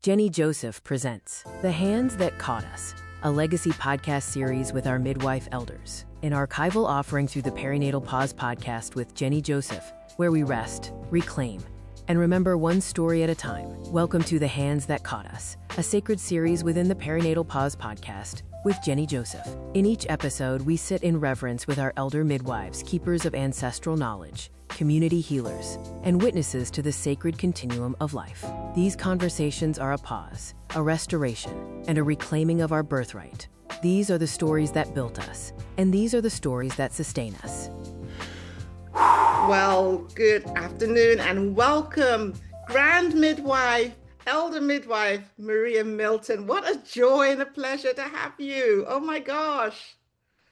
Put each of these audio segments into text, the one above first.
Jennie Joseph presents The Hands That Caught Us, a legacy podcast series with our midwife elders, an archival offering through the Perinatal Pause Podcast with Jennie Joseph, where we rest, reclaim, and remember one story at a time. Welcome to The Hands That Caught Us, a sacred series within the Perinatal Pause Podcast with Jennie Joseph. In each episode, we sit in reverence with our elder midwives, keepers of ancestral knowledge, community healers, and witnesses to the sacred continuum of life. These conversations are a pause, a restoration, and a reclaiming of our birthright. These are the stories that built us, and these are the stories that sustain us. Well, good afternoon and welcome, Grand Midwife, Elder Midwife, Maria Milton. What a joy and a pleasure to have you. Oh my gosh.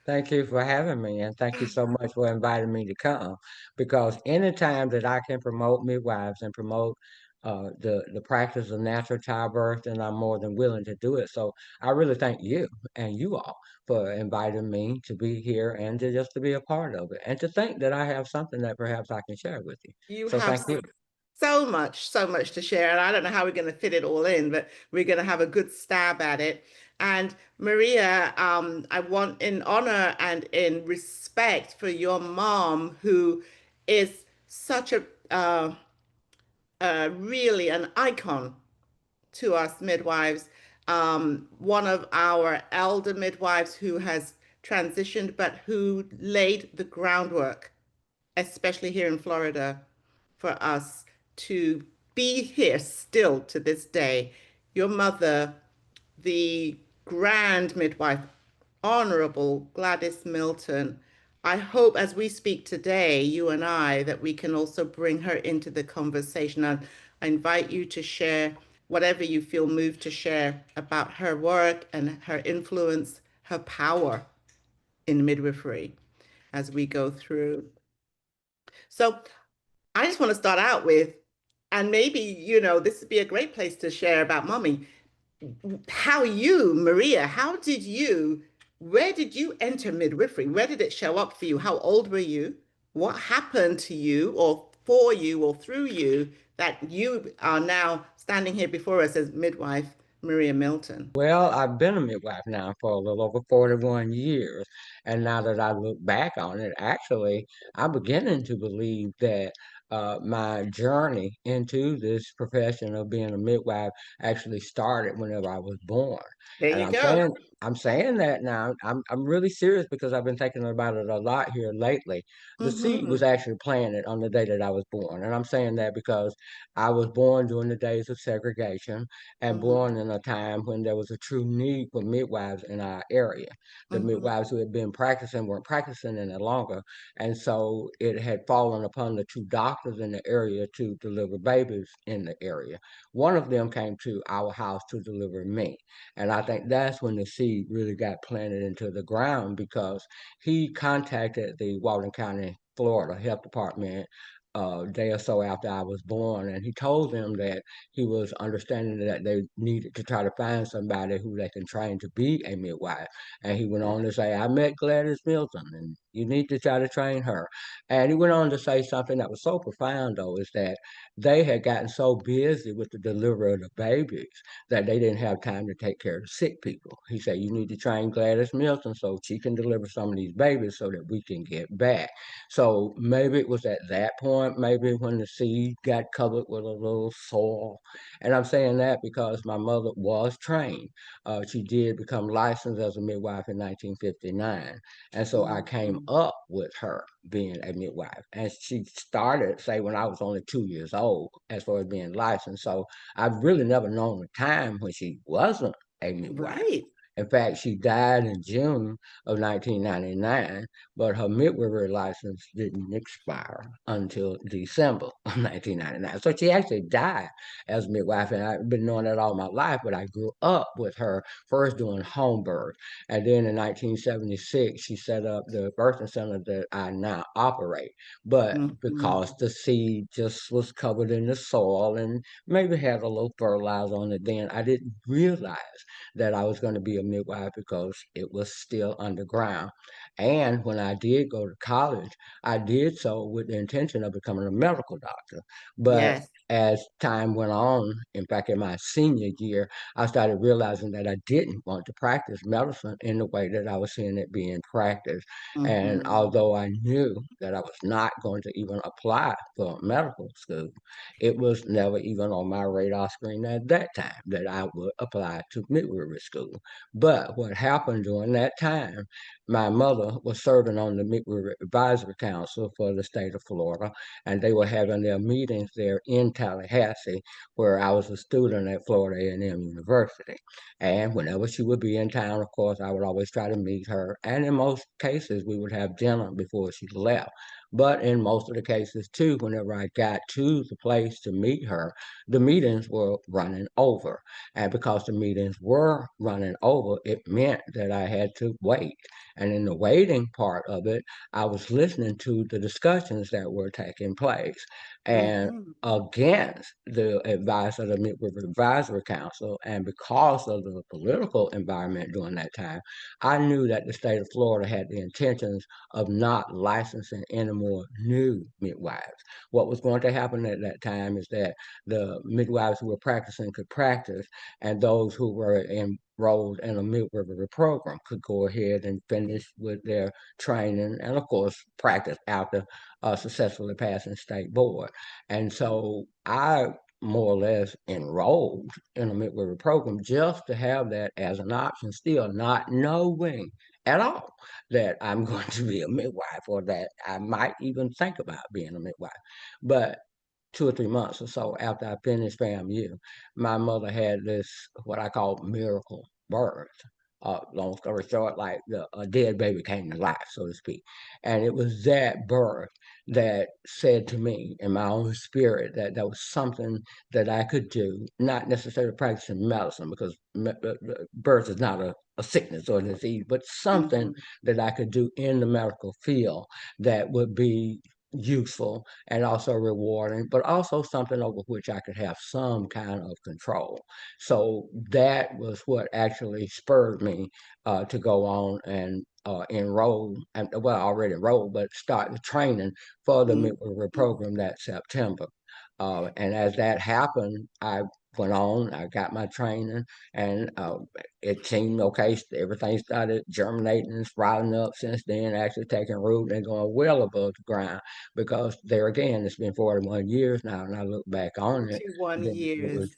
Thank you for having me, and thank you so much for inviting me to come. Because anytime that I can promote midwives and promote the practice of natural childbirth, then I'm more than willing to do it. So I really thank you and you all for inviting me to be here and just to be a part of it, and to think that I have something that perhaps I can share with you. You So have thank you. so much to share. And I don't know how we're going to fit it all in, but we're going to have a good stab at it. And Maria, I want, in honor and in respect for your mom, who is such really an icon to us midwives. One of our elder midwives who has transitioned, but who laid the groundwork, especially here in Florida, for us to be here still to this day. Your mother, the grand midwife, Honorable Gladys Milton. I hope as we speak today, you and I, that we can also bring her into the conversation. And I invite you to share whatever you feel moved to share about her work and her influence, her power in midwifery as we go through. So I just want to start out with, and maybe, this would be a great place to share about mommy. How you, Maria, where did you enter midwifery? Where did it show up for you? How old were you? What happened to you or for you or through you that you are now standing here before us as midwife Maria Milton? Well, I've been a midwife now for a little over 41 years. And now that I look back on it, actually, I'm beginning to believe that my journey into this profession of being a midwife actually started whenever I was born. There And you go. I'm saying that now. I'm really serious because I've been thinking about it a lot here lately. The seed Mm-hmm. was actually planted on the day that I was born. And I'm saying that because I was born during the days of segregation and Mm-hmm. born in a time when there was a true need for midwives in our area. The Mm-hmm. midwives who had been practicing weren't practicing any longer, and so it had fallen upon the two doctors in the area to deliver babies in the area. One of them came to our house to deliver me, and I think that's when the seed really got planted into the ground because he contacted the Walton County, Florida Health Department a day or so after I was born, and he told them that he was understanding that they needed to try to find somebody who they can train to be a midwife. And he went on to say, I met Gladys Milton, and you need to try to train her. And he went on to say something that was so profound, though, is that they had gotten so busy with the delivery of the babies that they didn't have time to take care of the sick people. He said, you need to train Gladys Milton so she can deliver some of these babies so that we can get back. So maybe it was at that point, maybe when the seed got covered with a little soil. And I'm saying that because my mother was trained. She did become licensed as a midwife in 1959. And so I came Mm-hmm. up with her being a midwife. And she started, say, when I was only 2 years old, as far as being licensed. So I've really never known a time when she wasn't a midwife. Right. In fact, she died in June of 1999, but her midwifery license didn't expire until December of 1999. So she actually died as a midwife, and I've been knowing that all my life, but I grew up with her first doing home birth. And then in 1976, she set up the birthing center that I now operate. But Mm-hmm. because the seed just was covered in the soil and maybe had a little fertilizer on it then, I didn't realize that I was going to be a midwife because it was still underground. And when I did go to college, I did so with the intention of becoming a medical doctor. But Yes. as time went on, in fact, in my senior year, I started realizing that I didn't want to practice medicine in the way that I was seeing it being practiced. And Hmm. although I knew that I was not going to even apply for medical school, it was never even on my radar screen at that time that I would apply to midwifery school. But what happened during that time, my mother was serving on the Midwifery Advisory Council for the state of Florida, and they were having their meetings there in Tallahassee, where I was a student at Florida A&M University. And whenever she would be in town, of course, I would always try to meet her. And in most cases, we would have dinner before she left. But in most of the cases, too, whenever I got to the place to meet her, the meetings were running over. And because the meetings were running over, it meant that I had to wait. And in the waiting part of it, I was listening to the discussions that were taking place. And Hmm. against the advice of the Midwifery Advisory Council, and because of the political environment during that time, I knew that the state of Florida had the intentions of not licensing any more new midwives. What was going to happen at that time is that the midwives who were practicing could practice, and those who were enrolled in a midwifery program could go ahead and finish with their training and, of course, practice after successfully passing state board. And so I more or less enrolled in a midwifery program just to have that as an option, still not knowing at all that I'm going to be a midwife or that I might even think about being a midwife. But 2 or 3 months or so after I finished FAMU, my mother had this what I call miracle birth. Long story short, like a dead baby came to life, so to speak. And it was that birth that said to me in my own spirit that there was something that I could do, not necessarily practicing medicine, because birth is not a sickness or a disease, but something Hmm. that I could do in the medical field that would be useful and also rewarding, but also something over which I could have some kind of control. So that was what actually spurred me to go on and enroll, and well, I already enrolled, but start the training for the midwifery program that September. And as that happened, I went on, I got my training, and it seemed okay. Everything started germinating and sprouting up since then, actually taking root and going well above the ground. Because there again, it's been 41 years now, and I look back on it, 41 then years.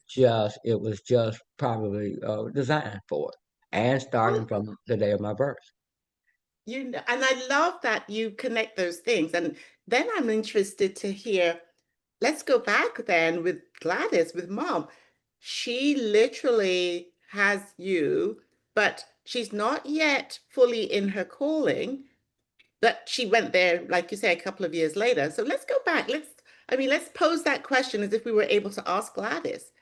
it was just probably designed for it, and starting Well, from the day of my birth. and I love that you connect those things. And then I'm interested to hear, let's go back then with Gladys, with mom. She literally has you, but she's not yet fully in her calling, but she went there, like you say, a couple of years later. So let's go back. Let's pose that question as if we were able to ask Gladys.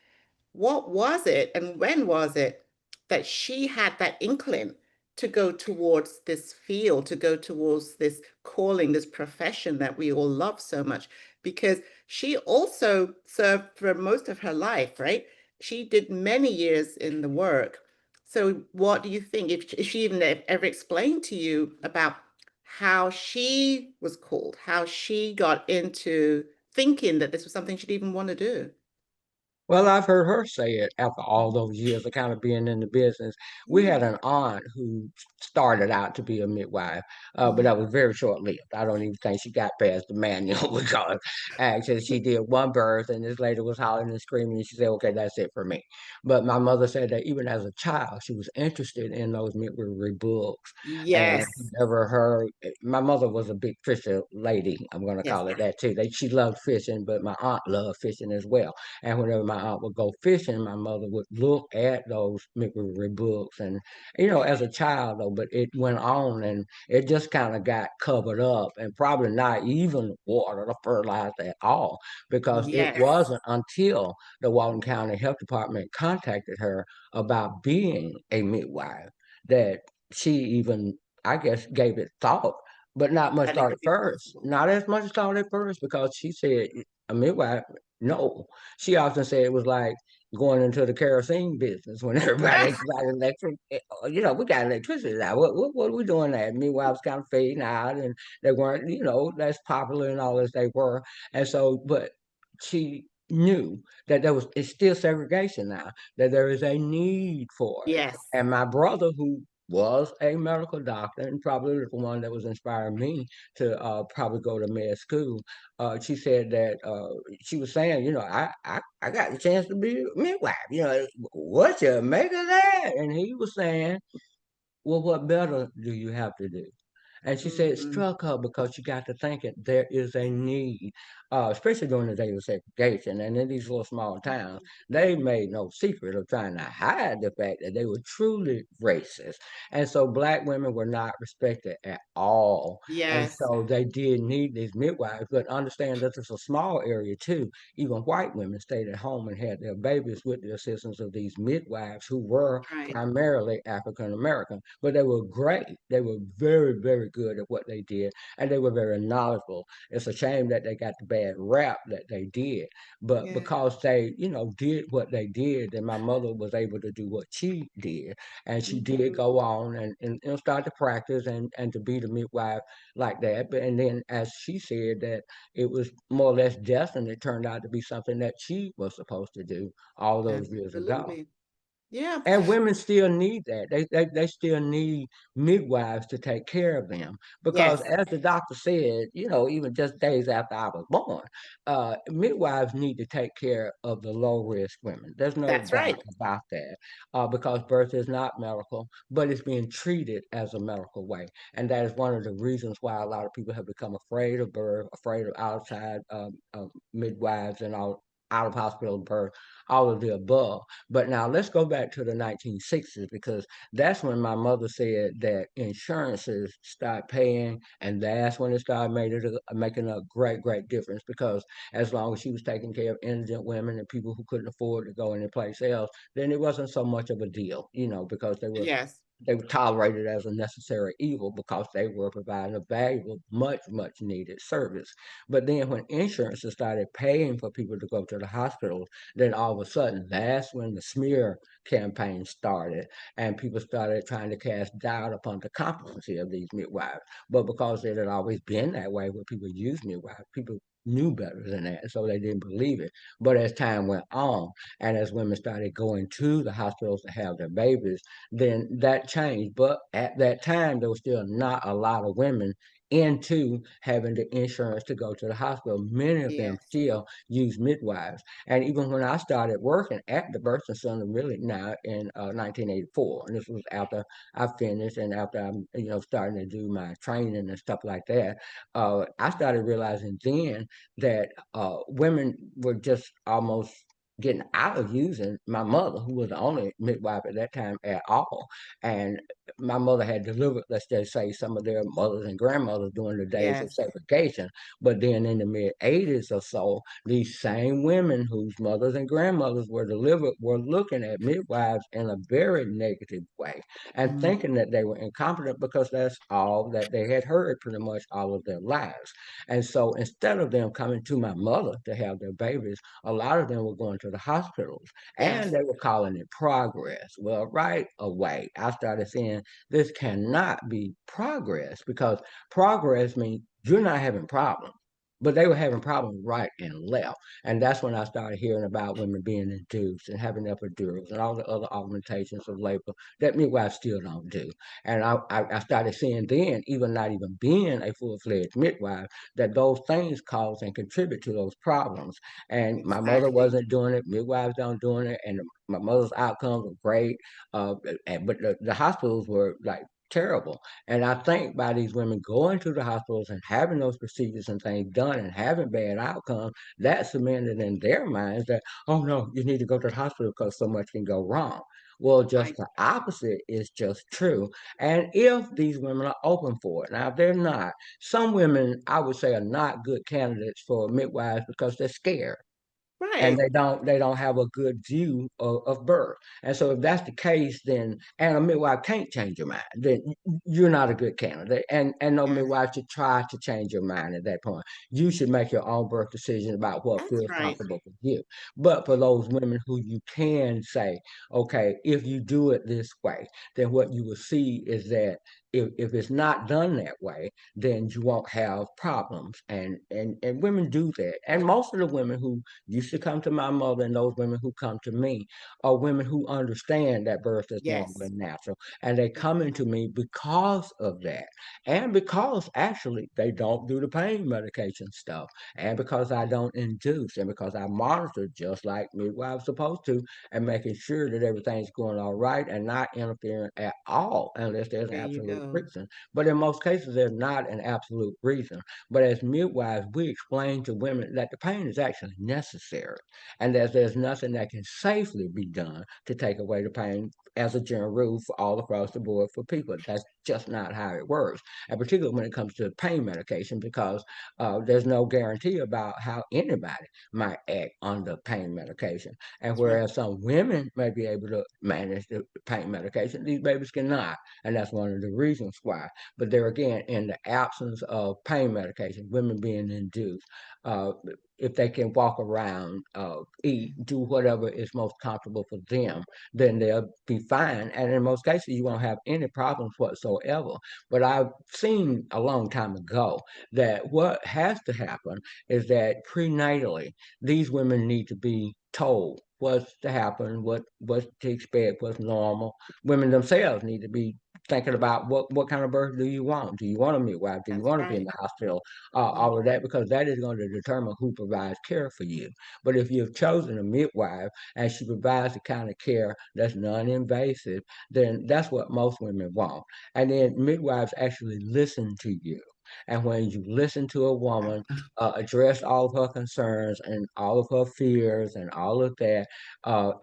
What was it and when was it that she had that inkling to go towards this field, to go towards this calling, this profession that we all love so much? Because she also served for most of her life, right? She did many years in the work. So, what do you think? If she even ever explained to you about how she was called, how she got into thinking that this was something she'd even want to do? Well, I've heard her say it after all those years of kind of being in the business. We had Yeah. an aunt who started out to be a midwife, but Mhm. that was very short-lived. I don't even think she got past the manual because actually she did one birth and this lady was hollering and screaming and she said, okay, that's it for me. But my mother said that even as a child, she was interested in those midwifery books. And Yes. whenever my mother was a big fisher lady, I'm going to Yes. call it that too. She loved fishing, but my aunt loved fishing as well. And whenever my aunt would go fishing, my mother would look at those midwifery books. And, as a child, though, but it went on and it just kind of got covered up and probably not even watered or fertilized at all because it Yes. wasn't until the Walton County Health Department contacted her about being a midwife that she even, I guess, gave it thought. But not much That it thought at could be first. possible. Not as much thought at first because she said a midwife, no, she often said it was like going into the kerosene business when everybody got electric. We got electricity now. What are we doing there? Midwives kind of fading out, and they weren't, less popular and all as they were. And so, but she knew that it's still segregation now, that there is a need for it. Yes. And my brother, who was a medical doctor and probably the one that was inspiring me to probably go to med school, she said that she was saying, I got the chance to be a midwife. What you make of that? And he was saying, well, what better do you have to do? And she said it Mm-hmm. struck her because she got to thinking there is a need, especially during the days of segregation. And in these little small towns, they made no secret of trying to hide the fact that they were truly racist. And so black women were not respected at all. And Yes. so they did need these midwives, but understand that it's a small area too. Even white women stayed at home and had their babies with the assistance of these midwives who were Right. primarily African American, but they were great. They were very, very good at what they did, and they were very knowledgeable. It's a shame that they got the bad rap that they did, but Yeah. because they, did what they did, then my mother was able to do what she did, and she did Mm-hmm. go on and start to practice and to be the midwife like that. But and then, as she said, that it was more or less destined. It turned out to be something that she was supposed to do all those years ago. Absolutely. Yeah. And women still need that. They still need midwives to take care of them because, Yes. as the doctor said, even just days after I was born, midwives need to take care of the low risk women. There's no That's doubt right. about that, because birth is not medical, but it's being treated as a medical way, and that is one of the reasons why a lot of people have become afraid of birth, afraid of outside midwives and all out of hospital birth, all of the above. But now let's go back to the 1960s because that's when my mother said that insurances start paying, and that's when it started making a great, great difference because as long as she was taking care of indigent women and people who couldn't afford to go anyplace else, then it wasn't so much of a deal, because Yes. they were tolerated as a necessary evil because they were providing a valuable, much, much needed service. But then when insurances started paying for people to go to the hospitals, then all of a sudden, that's when the smear campaign started, and people started trying to cast doubt upon the competency of these midwives. But because it had always been that way, where people used midwives, people knew better than that, and so they didn't believe it. But as time went on, and as women started going to the hospitals to have their babies, then that changed. But at that time, there was still not a lot of women into having the insurance to go to the hospital. Many of them Yes. still use midwives. And even when I started working at the birthing center, really now in 1984, and this was after I finished and after I'm, starting to do my training and stuff like that, I started realizing then that women were just almost getting out of using my mother, who was the only midwife at that time at all. And my mother had delivered, let's just say, some of their mothers and grandmothers during the days of Yes. segregation. But then in the mid 80s or so, these same women whose mothers and grandmothers were delivered were looking at midwives in a very negative way and Mm. thinking that they were incompetent because that's all that they had heard pretty much all of their lives. And so instead of them coming to my mother to have their babies, a lot of them were going to the hospitals and Yes. they were calling it progress. Well, right away, I started saying this cannot be progress because progress means you're not having problems. But they were having problems right and left. And that's when I started hearing about women being induced and having epidurals and all the other augmentations of labor that midwives still don't do. And I started seeing then, even not even being a full-fledged midwife, that those things cause and contribute to those problems. And my mother Exactly. wasn't doing it, midwives don't doing it, and my mother's outcomes were great. But the hospitals were like terrible. And I think by these women going to the hospitals and having those procedures and things done and having bad outcomes, that cemented in their minds that, oh no, you need to go to the hospital because so much can go wrong. Well, just Right. the opposite is just true. And if these women are open for it, now if they're not, some women I would say are not good candidates for midwives because they're scared. and Right. they don't have a good view of birth. And so if that's the case, then and a midwife can't change your mind, then you're not a good candidate. And no Yes, midwife should try to change your mind at that point. You should make your own birth decision about what that's feels right. comfortable for you. But for those women who you can say, okay, if you do it this way, then what you will see is that if it's not done that way, then you won't have problems. And women do that. And most of the women who used to come to my mother and those women who come to me are women who understand that birth is normal Yes. and natural. And they come Mhm. into me because of that. And because actually they don't do the pain medication stuff. And because I don't induce and because I monitor just like midwives supposed to and making sure that everything's going all right and not interfering at all unless there's an There you absolute go. reason. But in most cases, there's not an absolute reason. But as midwives, we explain to women that the pain is actually necessary and that there's nothing that can safely be done to take away the pain as a general rule for all across the board for people. That's just not how it works. And particularly when it comes to pain medication, because there's no guarantee about how anybody might act under pain medication. And That's right. whereas some women may be able to manage the pain medication, these babies cannot. And that's one of the reasons why. But there again, in the absence of pain medication, women being induced, uh, if they can walk around, eat, do whatever is most comfortable for them, then they'll be fine. And in most cases, you won't have any problems whatsoever. But I've seen a long time ago that what has to happen is that prenatally, these women need to be told what's to happen, what's to expect, what's normal. Women themselves need to be thinking about what kind of birth do you want? Do you want a midwife? Do you That's want to be in right. the hospital? Mhm. All of that, because that is going to determine who provides care for you. But if you've chosen a midwife and she provides the kind of care that's non-invasive, then that's what most women want. And then midwives actually listen to you. And when you listen to a woman, address all of her concerns and all of her fears and all of that,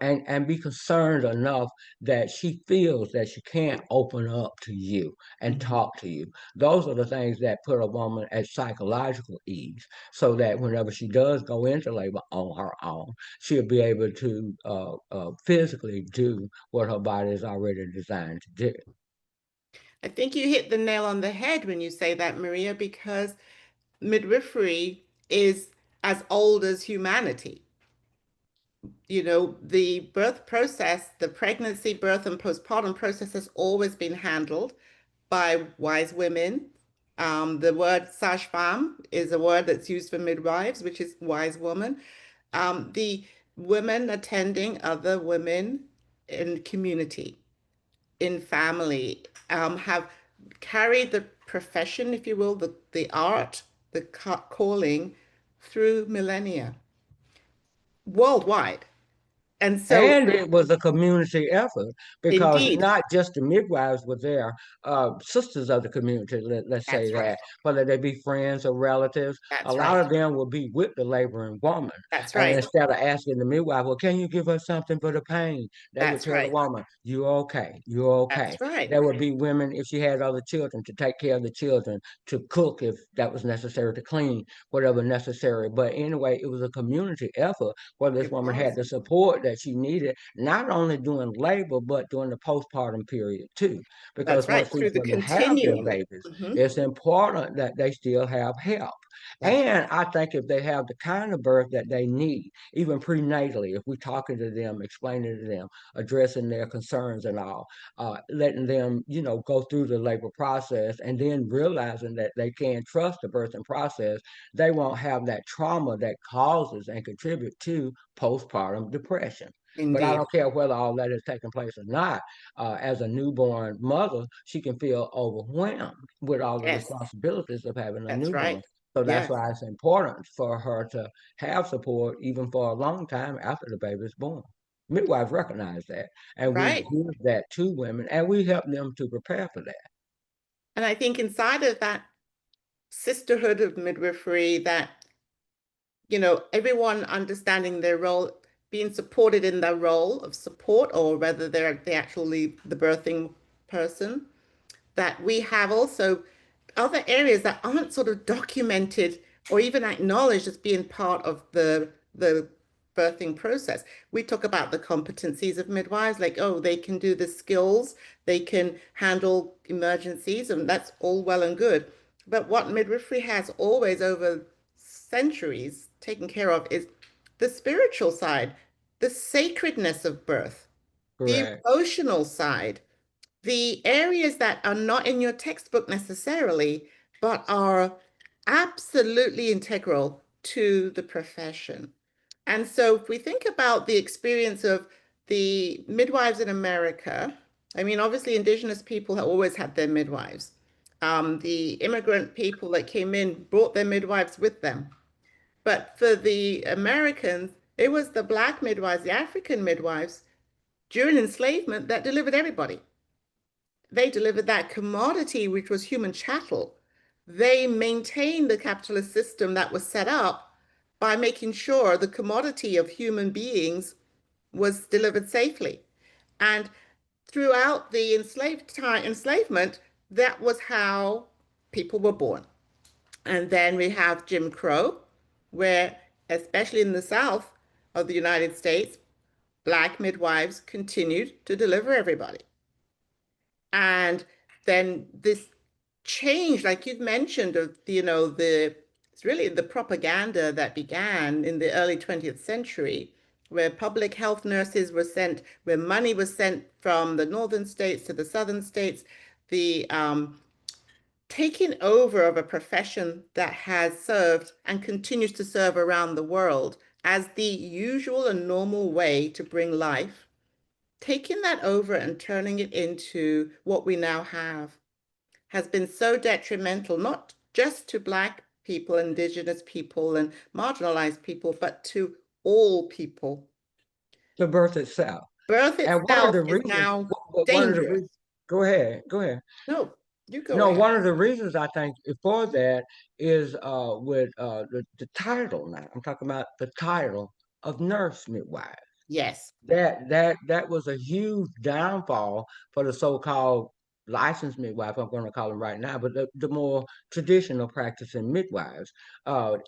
and be concerned enough that she feels that she can't open up to you and Mhm. talk to you. Those are the things that put a woman at psychological ease, so that whenever she does go into labor on her own, she'll be able to physically do what her body is already designed to do. I think you hit the nail on the head when you say that, Maria, because midwifery is as old as humanity. The birth process, the pregnancy, birth, and postpartum process has always been handled by wise women. The word sage-femme is a word that's used for midwives, which is wise woman. The women attending other women in community, in family, have carried the profession, if you will, the art, the calling through millennia worldwide. And so, And it was a community effort because indeed, not just the midwives were there, sisters of the community, let's say that's right. that, whether they be friends or relatives, a That's lot right. of them will be with the laboring woman. That's And right. instead of asking the midwife, well, can you give us something for the pain? They would That's tell the right. woman, you're okay, you're okay. That's right. There would be women, if she had other children, to take care of the children, to cook if that was necessary, to clean, whatever necessary. But anyway, it was a community effort where this It woman had was. the support that she needed, not only during labor, but during the postpartum period too. That's Because right. once Through these the women have their continuum. babies, Hmm. it's important that they still have help. That's right. And I think if they have the kind of birth that they need, even prenatally, if we're talking to them, explaining to them, addressing their concerns and all, letting them, go through the labor process and then realizing that they can trust the birthing process, they won't have that trauma that causes and contribute to postpartum depression. But I Indeed. don't care whether all that has taken place or not. As a newborn mother, she can feel overwhelmed with all the Yes. responsibilities of having a That's newborn. right. So that's Yes. why it's important for her to have support even for a long time after the baby is born. Midwives recognize that, and we Right. give that to women, and we help them to prepare for that. And I think inside of that sisterhood of midwifery, that, everyone understanding their role, being supported in their role of support, or whether they're actually the birthing person, that we have also other areas that aren't sort of documented or even acknowledged as being part of the birthing process. We talk about the competencies of midwives, like, oh, they can do the skills, they can handle emergencies, and that's all well and good. But what midwifery has always over centuries taken care of is the spiritual side, the sacredness of birth, the Correct. emotional side, the areas that are not in your textbook necessarily, but are absolutely integral to the profession. And so if we think about the experience of the midwives in America, I mean, obviously, indigenous people have always had their midwives. The immigrant people that came in brought their midwives with them. But for the Americans, it was the Black midwives, the African midwives during enslavement that delivered everybody. They delivered that commodity, which was human chattel. They maintained the capitalist system that was set up by making sure the commodity of human beings was delivered safely. And throughout the enslavement, that was how people were born. And then we have Jim Crow, where, especially in the South of the United States, Black midwives continued to deliver everybody. And then this change, like you've mentioned, of it's really the propaganda that began in the early 20th century, where public health nurses were sent, where money was sent from the northern states to the southern states, the taking over of a profession that has served and continues to serve around the world as the usual and normal way to bring life, taking that over and turning it into what we now have has been so detrimental, not just to Black people, Indigenous people, and marginalized people, but to all people. The birth itself. Birth And one of itself the is reasons, now one of the dangerous. reasons, go ahead, go ahead. No, you go No, ahead. one of the reasons I think for that is with the title now. I'm talking about the title of nurse midwife. Yes, That was a huge downfall for the so-called licensed midwife. I'm going to call them right now, but the more traditional practicing midwives. Uh,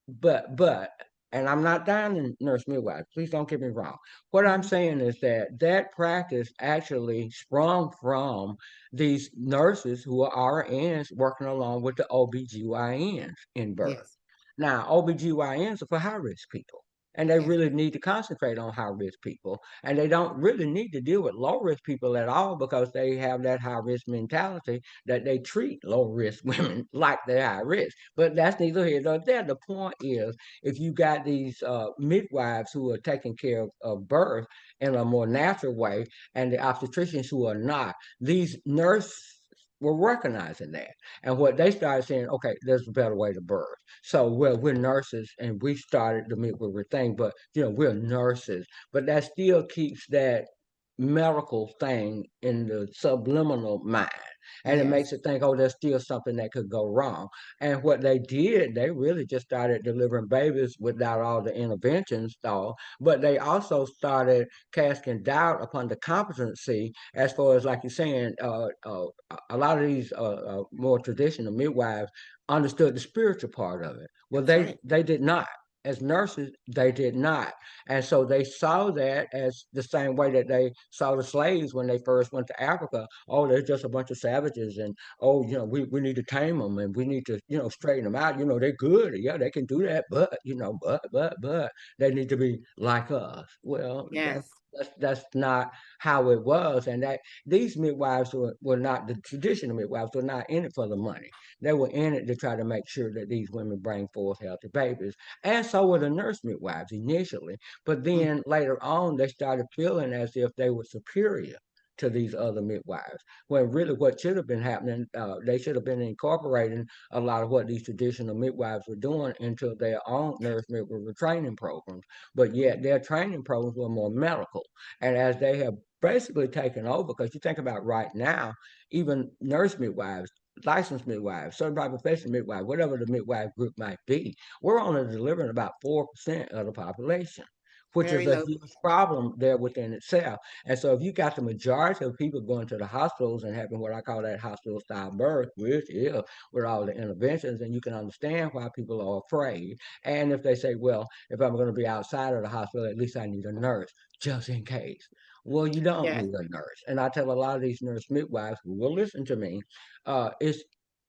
but and I'm not down in nurse midwife. Please don't get me wrong. What I'm mhm, saying is that that practice actually sprung from these nurses who are RNs working along with the OBGYNs in birth. yes, Now, OBGYNs are for high risk people, and they yes, really need to concentrate on high risk people. And they don't really need to deal with low risk people at all because they have that high risk mentality that they treat low risk women like they're high risk. But that's neither here nor there. The point is, if you got these midwives who are taking care of birth in a more natural way, and the obstetricians who are not, these nurses were recognizing that. And what they started saying, okay, there's a better way to birth. So we're nurses and we started the midwifery thing, but we're nurses. But that still keeps that medical thing in the subliminal mind. And it yes, makes it think, oh, there's still something that could go wrong. And what they did, they really just started delivering babies without all the interventions, though. But they also started casting doubt upon the competency, as far as, like you're saying, a lot of these more traditional midwives understood the spiritual part of it. Well, that's right. they did not. As nurses, they did not. And so they saw that as the same way that they saw the slaves when they first went to Africa. Oh, they're just a bunch of savages. And, oh, we need to tame them and we need to, straighten them out. They're good. Yeah, they can do that. But, but they need to be like us. Well, Yes, that's not how it was. And that these midwives were not the traditional midwives, were not in it for the money. They were in it to try to make sure that these women bring forth healthy babies. And so were the nurse midwives initially. But mm, then later on, they started feeling as if they were superior to these other midwives. When really what should have been happening, they should have been incorporating a lot of what these traditional midwives were doing into their own nurse midwifery training programs. But yet their training programs were more medical. And as they have basically taken over, because you think about right now, even nurse midwives, licensed midwives, certified professional midwives, whatever the midwife group might be, we're only delivering about 4% of the population, which Very is a low. huge problem there within itself. And so if you got the majority of people going to the hospitals and having what I call that hospital style birth, which is with all the interventions, and you can understand why people are afraid. And if they say, well, if I'm going to be outside of the hospital, at least I need a nurse just in case. Well, you don't Yes. need a nurse. And I tell a lot of these nurse midwives who will listen to me, it's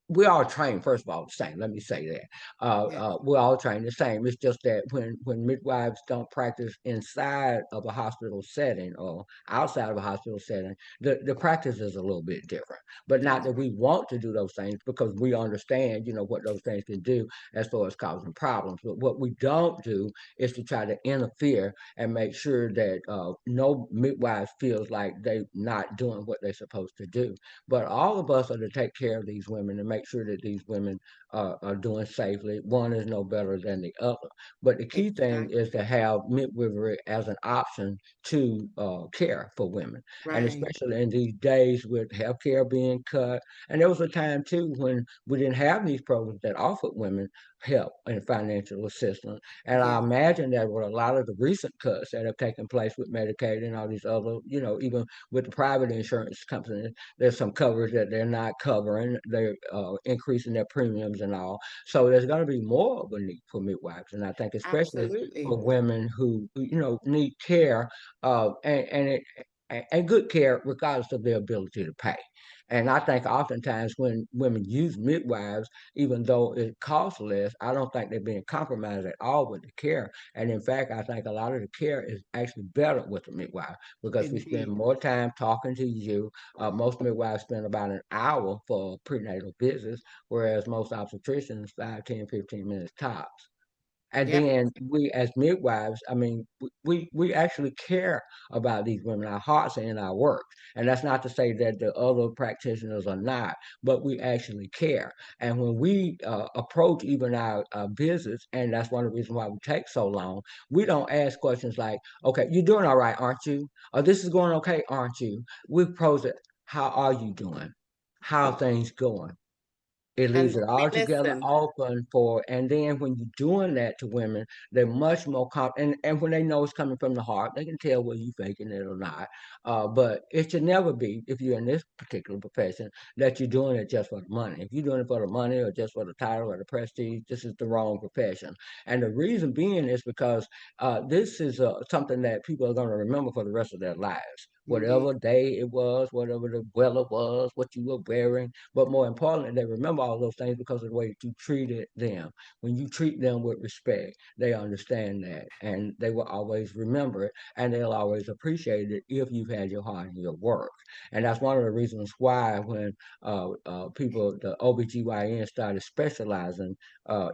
we all train, first of all, the same. Let me say that. Yes. We're all trained the same. It's just that when midwives don't practice inside of a hospital setting or outside of a hospital setting, the practice is a little bit different. But not That's that we want to do those things because we understand, what those things can do as far as causing problems. But what we don't do is to try to interfere and make sure that no midwife feels like they're not doing what they're supposed to do. But all of us are to take care of these women and make sure that these women are doing safely. One is no better than the other. But the key thing is to exactly have midwifery as an option to care for women. And right. especially in these days with healthcare being cut. And there was a time too when we didn't have these programs that offered women help and financial assistance. And I Yes. imagine that with a lot of the recent cuts that have taken place with Medicaid and all these other, even with the private insurance companies, there's some coverage that they're not covering. They're increasing their premiums and all. So there's going to be more of a need for midwives, and I think especially Absolutely. for women who need care, and good care regardless of their ability to pay. And I think oftentimes when women use midwives, even though it costs less, I don't think they're being compromised at all with the care. And in fact, I think a lot of the care is actually better with the midwife because we spend Indeed. more time talking to you. Most midwives spend about an hour for prenatal visits, whereas most obstetricians 5, 10, 15 minutes tops. And Yep. then we as midwives, I mean, we actually care about these women. Our hearts are in our work. And that's not to say that the other practitioners are not, but we actually care. And when we approach even our visits, and that's one of the reasons why we take so long, we don't ask questions like, okay, you're doing all right, aren't you? Or this is going okay, aren't you? We approach it, how are you doing? How are things going? It leaves And it we all together listen. open for, and then when you're doing that to women, they're much more and when they know it's coming from the heart, they can tell whether you faking it or not. But it should never be, if you're in this particular profession, that you're doing it just for the money. If you're doing it for the money or just for the title or the prestige, this is the wrong profession. And the reason being is because this is something that people are going to remember for the rest of their lives. Indeed. Whatever day it was, whatever the weather was, what you were wearing, but more importantly, they remember all those things because of the way that you treated them. When you treat them with respect, they understand that and they will always remember it and they'll always appreciate it if you've had your heart in your work. And that's one of the reasons why when people, the OBGYN started specializing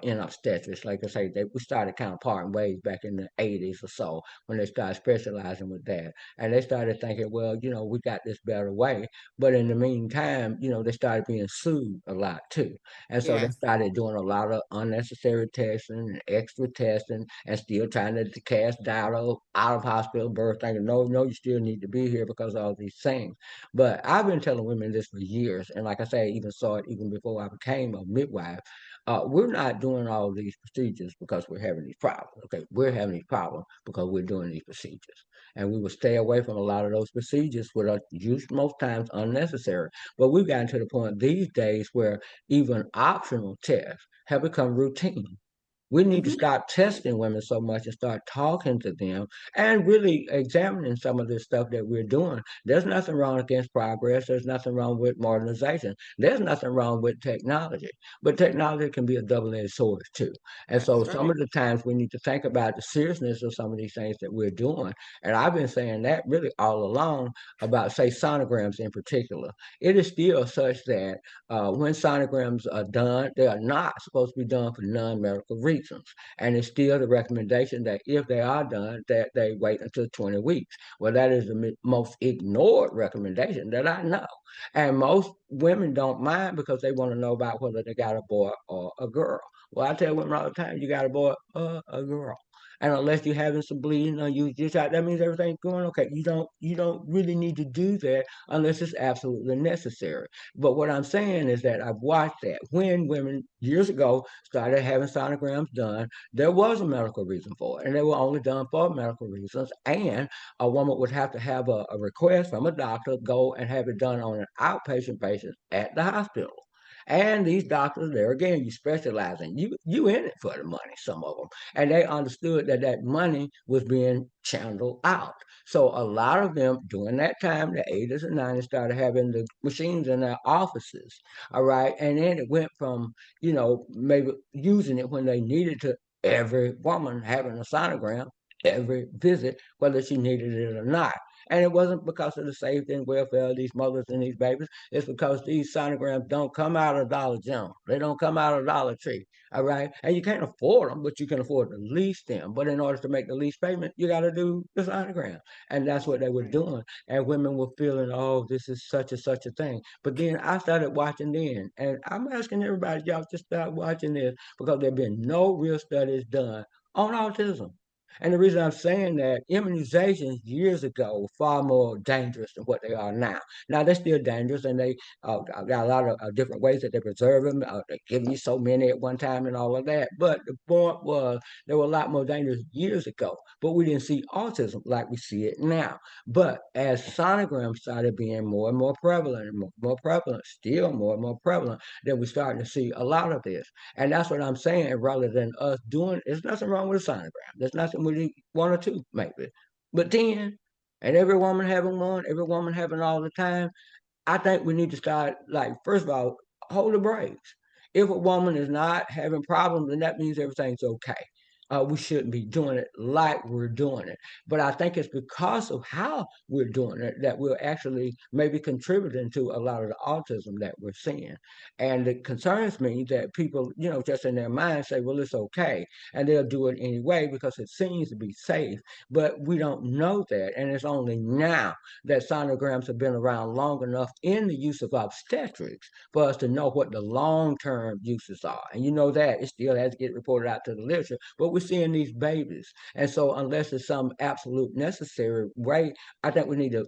in obstetrics, like I say, we started kind of parting ways back in the 80s or so when they started specializing with that. And they started thinking, well, we got this better way. But in the meantime, they started being sued a lot too. And so they Yes. started doing a lot of unnecessary testing and extra testing and still trying to cast doubt of out of hospital birth, thinking, no, no, you still need to be here because of all these things. But I've been telling women this for years. And like I say, I even saw it even before I became a midwife. We're not doing all these procedures because we're having these problems. Okay, we're having these problems because we're doing these procedures. And we will stay away from a lot of those procedures, which are used most times unnecessary. But we've gotten to the point these days where even optional tests have become routine. We need to Hmm. stop testing women so much and start talking to them and really examining some of this stuff that we're doing. There's nothing wrong against progress. There's nothing wrong with modernization. There's nothing wrong with technology. But technology can be a double-edged sword too. And so That's some right. of the times we need to think about the seriousness of some of these things that we're doing. And I've been saying that really all along about, say, sonograms in particular. It is still such that when sonograms are done, they are not supposed to be done for non-medical reasons. And it's still the recommendation that if they are done, that they wait until 20 weeks. Well, that is the most ignored recommendation that I know. And most women don't mind because they want to know about whether they got a boy or a girl. Well, I tell women all the time, you got a boy or a girl. And unless you're having some bleeding or you just out, that means everything's going okay. You don't really need to do that unless it's absolutely necessary. But what I'm saying is that I've watched that when women years ago started having sonograms done, there was a medical reason for it, and they were only done for medical reasons. And a woman would have to have a request from a doctor, go and have it done on an outpatient basis at the hospital. And these doctors, there again, you specialize in you in it for the money, some of them, and they understood that that money was being channeled out. So a lot of them during that time, the 80s and 90s, started having the machines in their offices. All right, and then it went from maybe using it when they needed to every woman having a sonogram every visit, whether she needed it or not. And it wasn't because of the safety and welfare of these mothers and these babies. It's because these sonograms don't come out of Dollar General. They don't come out of Dollar Tree. All right. And you can't afford them, but you can afford to lease them. But in order to make the lease payment, you got to do the sonogram. And that's what they were doing. And women were feeling, oh, this is such and such a thing. But then I started watching then. And I'm asking everybody, y'all, just start watching this because there have been no real studies done on autism. And the reason I'm saying that immunizations years ago were far more dangerous than what they are now. Now they're still dangerous, and they got a lot of different ways that they preserve them. They give you so many at one time and all of that. But the point was they were a lot more dangerous years ago. But we didn't see autism like we see it now. But as sonograms started being more and more prevalent, and more prevalent, still more and more prevalent, then we're starting to see a lot of this. And that's what I'm saying. Rather than us doing, there's nothing wrong with a sonogram. There's nothing with one or two, maybe. But 10, and every woman having one, every woman having all the time, I think we need to start, like, first of all, hold the brakes. If a woman is not having problems, then that means everything's okay. We shouldn't be doing it like we're doing it. But I think it's because of how we're doing it that we're actually maybe contributing to a lot of the autism that we're seeing. And it concerns me that people, just in their mind say, well, it's okay. And they'll do it anyway because it seems to be safe. But we don't know that. And it's only now that sonograms have been around long enough in the use of obstetrics for us to know what the long-term uses are. And you know that it still has to get reported out to the literature, but we're seeing these babies. And so unless there's some absolute necessary way, I think we need to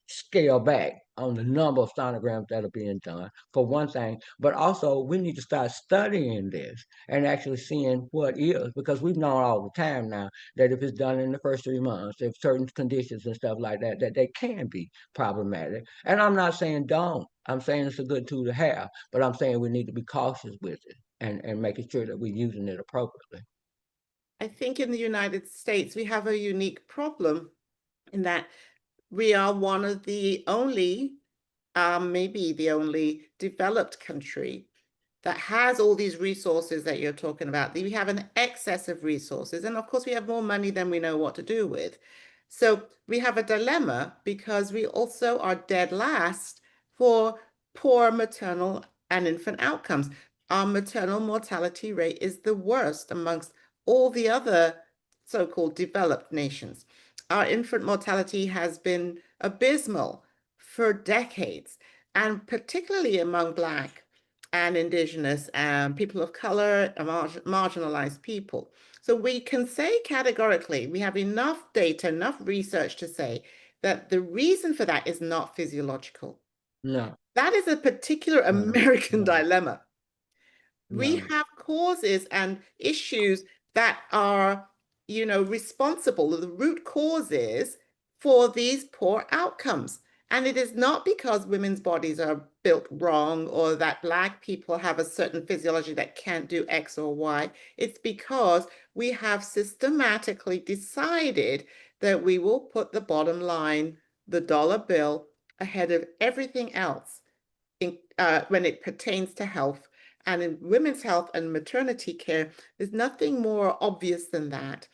scale back on the number of sonograms that are being done, for one thing, but also we need to start studying this and actually seeing what is, because we've known all the time now that if it's done in the first 3 months, if certain conditions and stuff like that, that they can be problematic. And I'm not saying don't. I'm saying it's a good tool to have, but I'm saying we need to be cautious with it and making sure that we're using it appropriately. I think in the United States, we have a unique problem in that we are one of the only, maybe the only developed country that has all these resources that you're talking about. We have an excess of resources. And of course, we have more money than we know what to do with. So we have a dilemma because we also are dead last for poor maternal and infant outcomes. Our maternal mortality rate is the worst amongst all the other so-called developed nations. Our infant mortality has been abysmal for decades, and particularly among Black and Indigenous and people of color and marginalized people. So we can say categorically, we have enough data, enough research to say that the reason for that is not physiological. No, That is a particular no, American no, dilemma. We no, have causes and issues that are, responsible, the root causes for these poor outcomes. And it is not because women's bodies are built wrong or that Black people have a certain physiology that can't do X or Y. It's because we have systematically decided that we will put the bottom line, the dollar bill, ahead of everything else when it pertains to health. And in women's health and maternity care, there's nothing more obvious than that.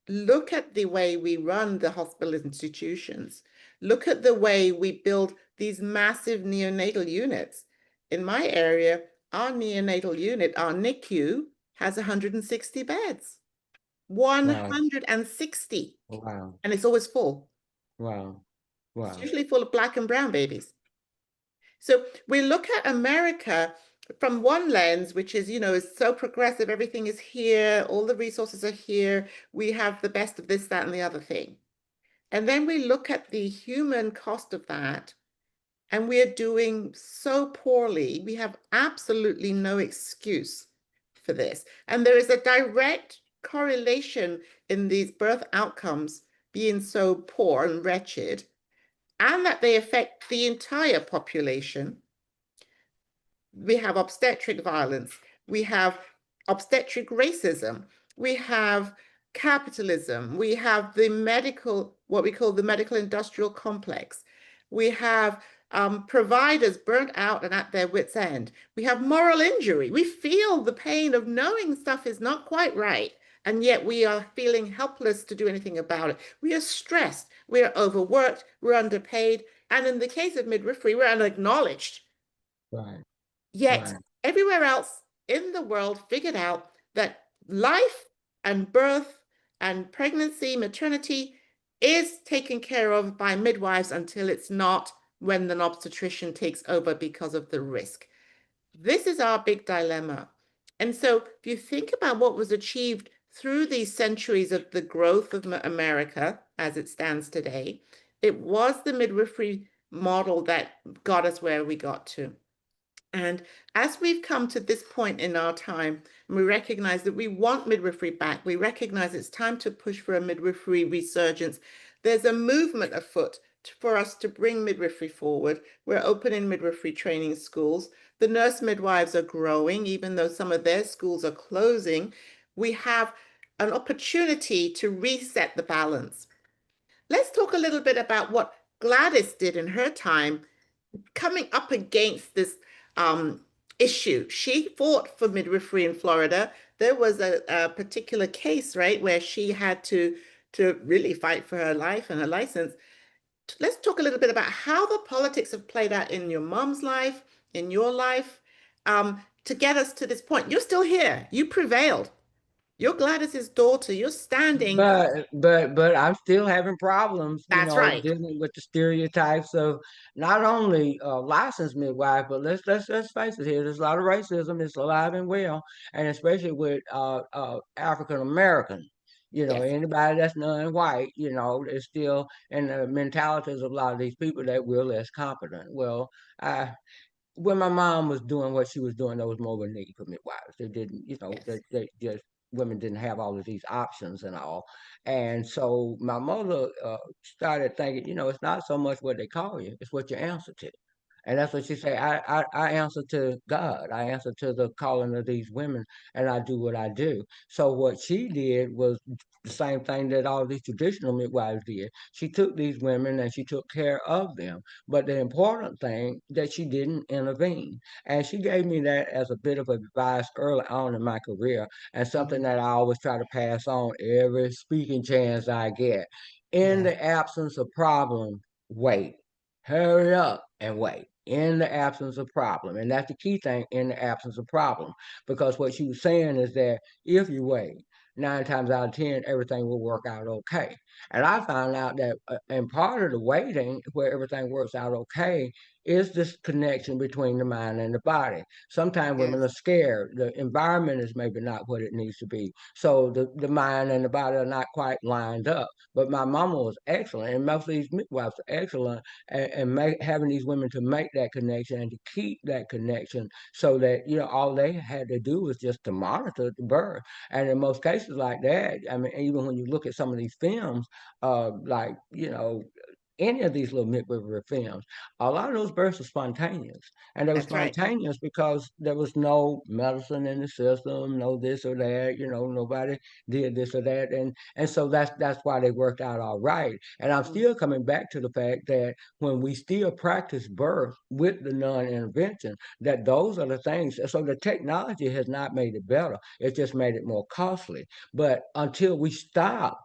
Look at the way we run the hospital institutions. Look at the way we build these massive neonatal units. In my area, our neonatal unit, our NICU, has 160 beds. wow, 160. wow, And it's always full. wow, It's wow. usually full of Black and brown babies. So we look at America from one lens, which is, is so progressive, everything is here, all the resources are here, we have the best of this, that, and the other thing. And then we look at the human cost of that, and we are doing so poorly. We have absolutely no excuse for this. And there is a direct correlation in these birth outcomes being so poor and wretched, and that they affect the entire population. We have obstetric violence, we have obstetric racism, we have capitalism, we have the medical, what we call the medical industrial complex, we have providers burnt out and at their wits' end, we have moral injury. We feel the pain of knowing stuff is not quite right, and yet we are feeling helpless to do anything about it. We are stressed, we are overworked, we're underpaid, and in the case of midwifery, we're unacknowledged. Right. Yet Right. everywhere else in the world figured out that life and birth and pregnancy, maternity is taken care of by midwives until it's not, when an obstetrician takes over because of the risk. This is our big dilemma. And so if you think about what was achieved through these centuries of the growth of America as it stands today, it was the midwifery model that got us where we got to. And as we've come to this point in our time, and we recognize that we want midwifery back, we recognize it's time to push for a midwifery resurgence. There's a movement afoot for us to bring midwifery forward. We're opening midwifery training schools. The nurse midwives are growing, even though some of their schools are closing. We have an opportunity to reset the balance. Let's talk a little bit about what Gladys did in her time coming up against this issue. She fought for midwifery in Florida. There was a particular case, right, where she had to really fight for her life and her license. Let's talk a little bit about how the politics have played out in your mom's life, in your life, to get us to this point. You're still here. You prevailed. You're Gladys's daughter. You're standing. But I'm still having problems, That's right. dealing with the stereotypes of not only licensed midwife, but let's face it here. There's a lot of racism. It's alive and well, and especially with African American. Yes, Anybody that's non-white, is still in the mentalities of a lot of these people that we're less competent. Well, I when my mom was doing what she was doing, there was more of a need for midwives. They didn't, yes, they just women didn't have all of these options and all. And so my mother started thinking, it's not so much what they call you, it's what you answer to. And that's what she said. I answer to God. I answer to the calling of these women, and I do what I do. So what she did was the same thing that all these traditional midwives did. She took these women and she took care of them. But the important thing that she didn't intervene. And she gave me that as a bit of advice early on in my career, and something mhm, that I always try to pass on every speaking chance I get. In yes, the absence of problem, wait. Hurry up and wait. In the absence of problem. And that's the key thing, in the absence of problem. Because what she was saying is that if you wait, 9 times out of 10, everything will work out okay. And I found out that, and part of the waiting, where everything works out okay, is this connection between the mind and the body. Sometimes women yes, are scared. The environment is maybe not what it needs to be. So the mind and the body are not quite lined up. But my mama was excellent, and most of these midwives are excellent, and having these women to make that connection and to keep that connection, so that all they had to do was just to monitor the birth. And in most cases like that, I mean, even when you look at some of these films, like any of these little midwifery films, a lot of those births are spontaneous. And they were that's right. spontaneous because there was no medicine in the system, no this or that, nobody did this or that. And so that's why they worked out all right. And I'm Mm, still coming back to the fact that when we still practice birth with the non-intervention, that those are the things. So the technology has not made it better. It's just made it more costly. But until we stop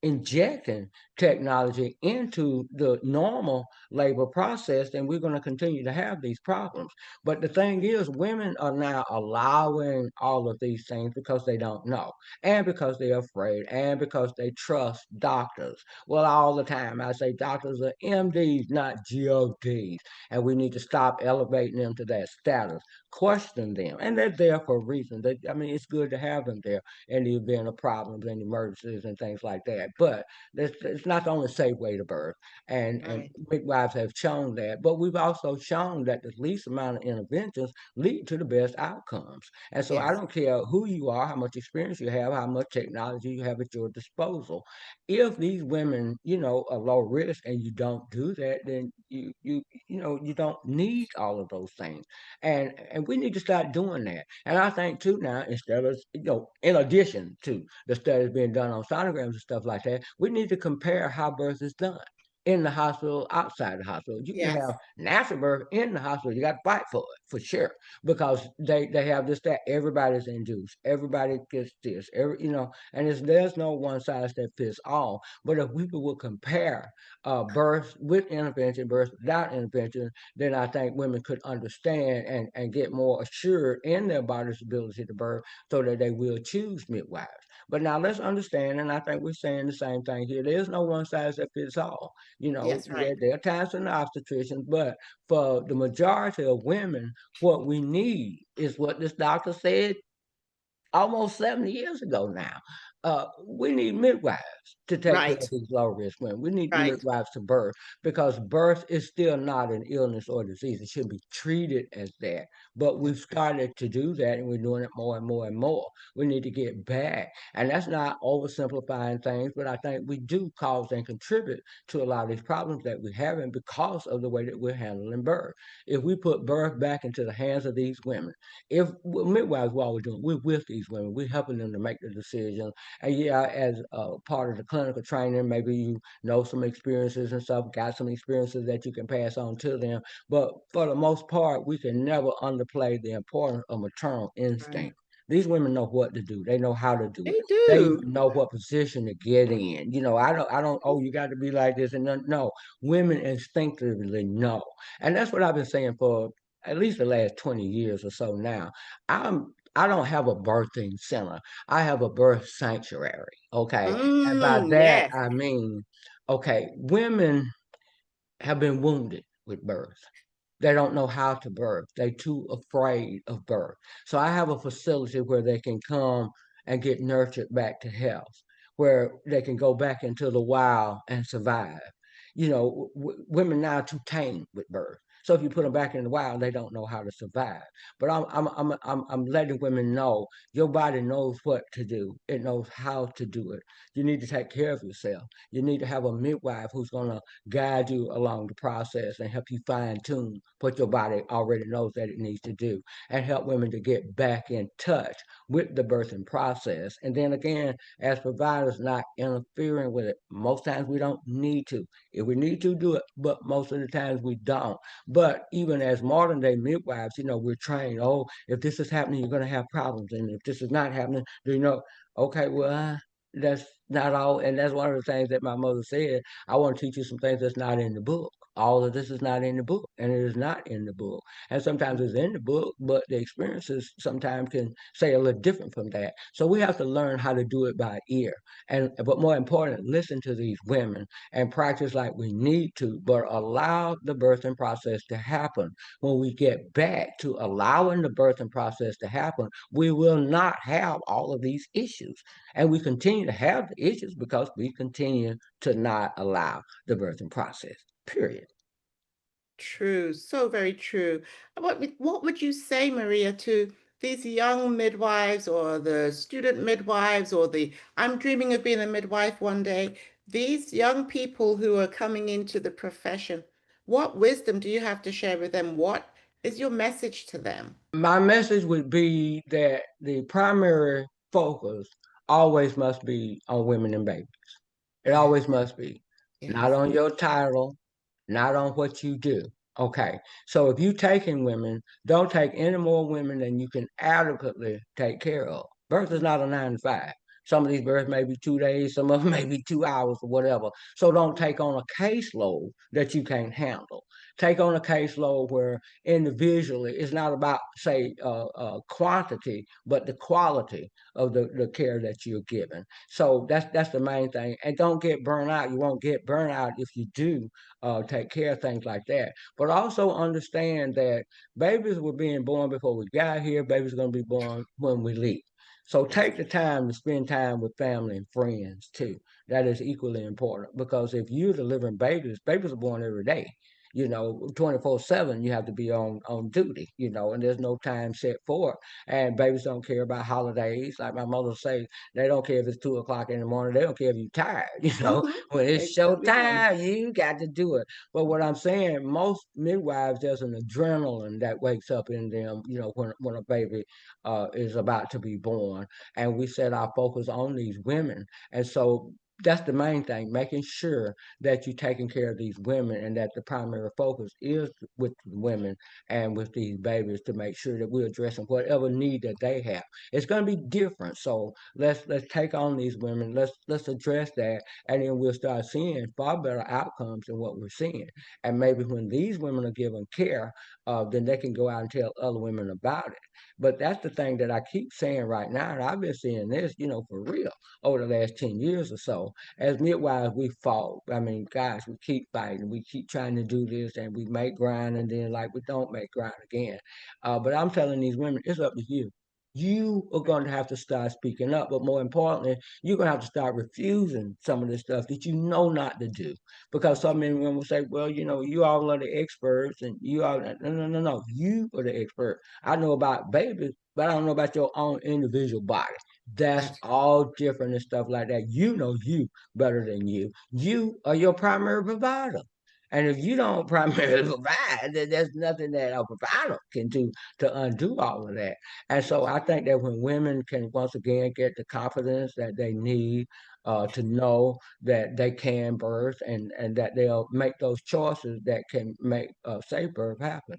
injecting technology into the normal labor process, then we're going to continue to have these problems. But the thing is, women are now allowing all of these things because they don't know, and because they're afraid, and because they trust doctors. Well, all the time I say doctors are MDs, not GODs, and we need to stop elevating them to that status. Question them, and they're there for a reason. I mean, it's good to have them there in the event of problems and emergencies and things like that. But it's not the only safe way to birth, and Right. midwives have shown that. But we've also shown that the least amount of interventions lead to the best outcomes. And so I Yes. don't care who you are, how much experience you have, how much technology you have at your disposal. If these women, are low risk and you don't do that, then you don't need all of those things. And we need to start doing that. And I think too now, instead of in addition to the studies being done on sonograms and stuff like that, we need to compare how birth is done in the hospital, outside the hospital. You can Yes. have natural birth in the hospital. You got to fight for it, for sure, because they have this, that everybody's induced, everybody gets this, and there's no one size that fits all. But if people would compare birth with intervention, birth without intervention, then I think women could understand and get more assured in their body's ability to birth, so that they will choose midwives. But now let's understand, and I think we're saying the same thing here. There's no one size that fits all. Yes. Right. There are times in the obstetricians, but for the majority of women, what we need is what this doctor said almost 70 years ago now. We need midwives to take care of Right. these low risk women. We need Right. midwives to birth, because birth is still not an illness or disease. It should be treated as that. But we've started to do that, and we're doing it more and more and more. We need to get back. And that's not oversimplifying things, but I think we do cause and contribute to a lot of these problems that we're having because of the way that we're handling birth. If we put birth back into the hands of these women, if midwives, what we're doing, we're with these women, we're helping them to make the decision. And yeah, as part of the clinical training, maybe you know some experiences and stuff, got some experiences that you can pass on to them. But for the most part, we can never underplay the importance of maternal Right. instinct. These women know what to do. They know how to do it. They They do. even know what position to get in. I don't. Oh, you got to be like this, and no. Women instinctively know, and that's what I've been saying for at least the last 20 years or so now. I don't have a birthing center. I have a birth sanctuary. Okay. And by that Yes. I mean, okay, women have been wounded with birth. They don't know how to birth. They too afraid of birth. So I have a facility where they can come and get nurtured back to health, where they can go back into the wild and survive. Women now are too tame with birth. So if you put them back in the wild, they don't know how to survive. But I'm letting women know your body knows what to do. It knows how to do it. You need to take care of yourself. You need to have a midwife who's gonna guide you along the process and help you fine tune what your body already knows that it needs to do, and help women to get back in touch with the birthing process. And then again, as providers, not interfering with it. Most times we don't need to. If we need to, do it, but most of the times we don't. But even as modern day midwives, we're trained, oh, if this is happening, you're going to have problems. And if this is not happening, okay, well, that's not all. And that's one of the things that my mother said. I want to teach you some things that's not in the book. All of this is not in the book, and it is not in the book. And sometimes it's in the book, but the experiences sometimes can say a little different from that. So we have to learn how to do it by ear. But more important, listen to these women and practice like we need to, but allow the birthing process to happen. When we get back to allowing the birthing process to happen, we will not have all of these issues. And we continue to have the issues because we continue to not allow the birthing process, period. True, so very true. What would you say, Maria, to these young midwives or the student midwives or the I'm dreaming of being a midwife one day, these young people who are coming into the profession? What wisdom do you have to share with them? What is your message to them? My message would be that the primary focus always must be on women and babies. It Yeah, always must be. Not yes, on your title, not on what you do. Okay. So if you taking women, don't take any more women than you can adequately take care of. Birth is not a 9 to 5. Some of these births may be 2 days, some of them may be 2 hours or whatever. So don't take on a caseload that you can't handle. Take on a caseload where individually it's not about, say, quantity, but the quality of the care that you're given. So that's the main thing. And don't get burned out. You won't get burned out if you do take care of things like that. But also understand that babies were being born before we got here. Babies are going to be born when we leave. So That's take the time to spend time with family and friends too. That is equally important because if you're delivering babies, babies are born every day. 24/7, you have to be on duty, and there's no time set for it. And babies don't care about holidays. Like my mother say, they don't care if it's 2 o'clock in the morning. They don't care if you're tired. When it's they tell show me one. time, you got to do it. But what I'm saying, most midwives, there's an adrenaline that wakes up in them, when a baby is about to be born. And we set our focus on these women. And so that's the main thing, making sure that you're taking care of these women and that the primary focus is with the women and with these babies to make sure that we're addressing whatever need that they have. It's going to be different. So let's take on these women. Let's address that, and then we'll start seeing far better outcomes than what we're seeing. And maybe when these women are given care, then they can go out and tell other women about it. But that's the thing that I keep saying right now, and I've been seeing this, for real over the last 10 years or so. As midwives, we fought. I mean, guys, we keep fighting. We keep trying to do this, and we make grind, and then like we don't make grind again. But I'm telling these women, it's up to you. You are going to have to start speaking up, but more importantly, you're going to have to start refusing some of the stuff that you know not to do. Because some men will say, well, you all are the experts, and you all, no, no, no, no, you are the expert. I know about babies, but I don't know about your own individual body. That's That's all different and stuff like that. You know you better than you. You are your primary provider. And if you don't primarily provide, then there's nothing that a provider can do to undo all of that. And so I think that when women can once again get the confidence that they need to know that they can birth and that they'll make those choices that can make safe birth happen.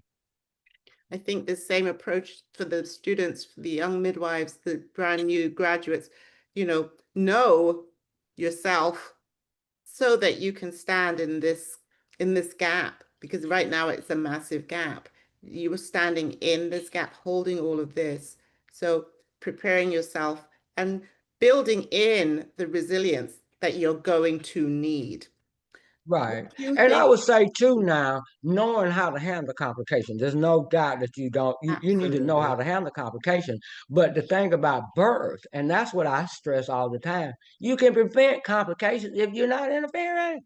I think the same approach for the students, for the young midwives, the brand new graduates, know yourself so that you can stand in this gap, because right now it's a massive gap. You were standing in this gap, holding all of this. So preparing yourself and building in the resilience that you're going to need. What Right. do you And I think? would say too now, knowing how to handle complications. There's no doubt that you need to know how Absolutely. to handle complications. But the thing about birth, and that's what I stress all the time, you can prevent complications if you're not interfering.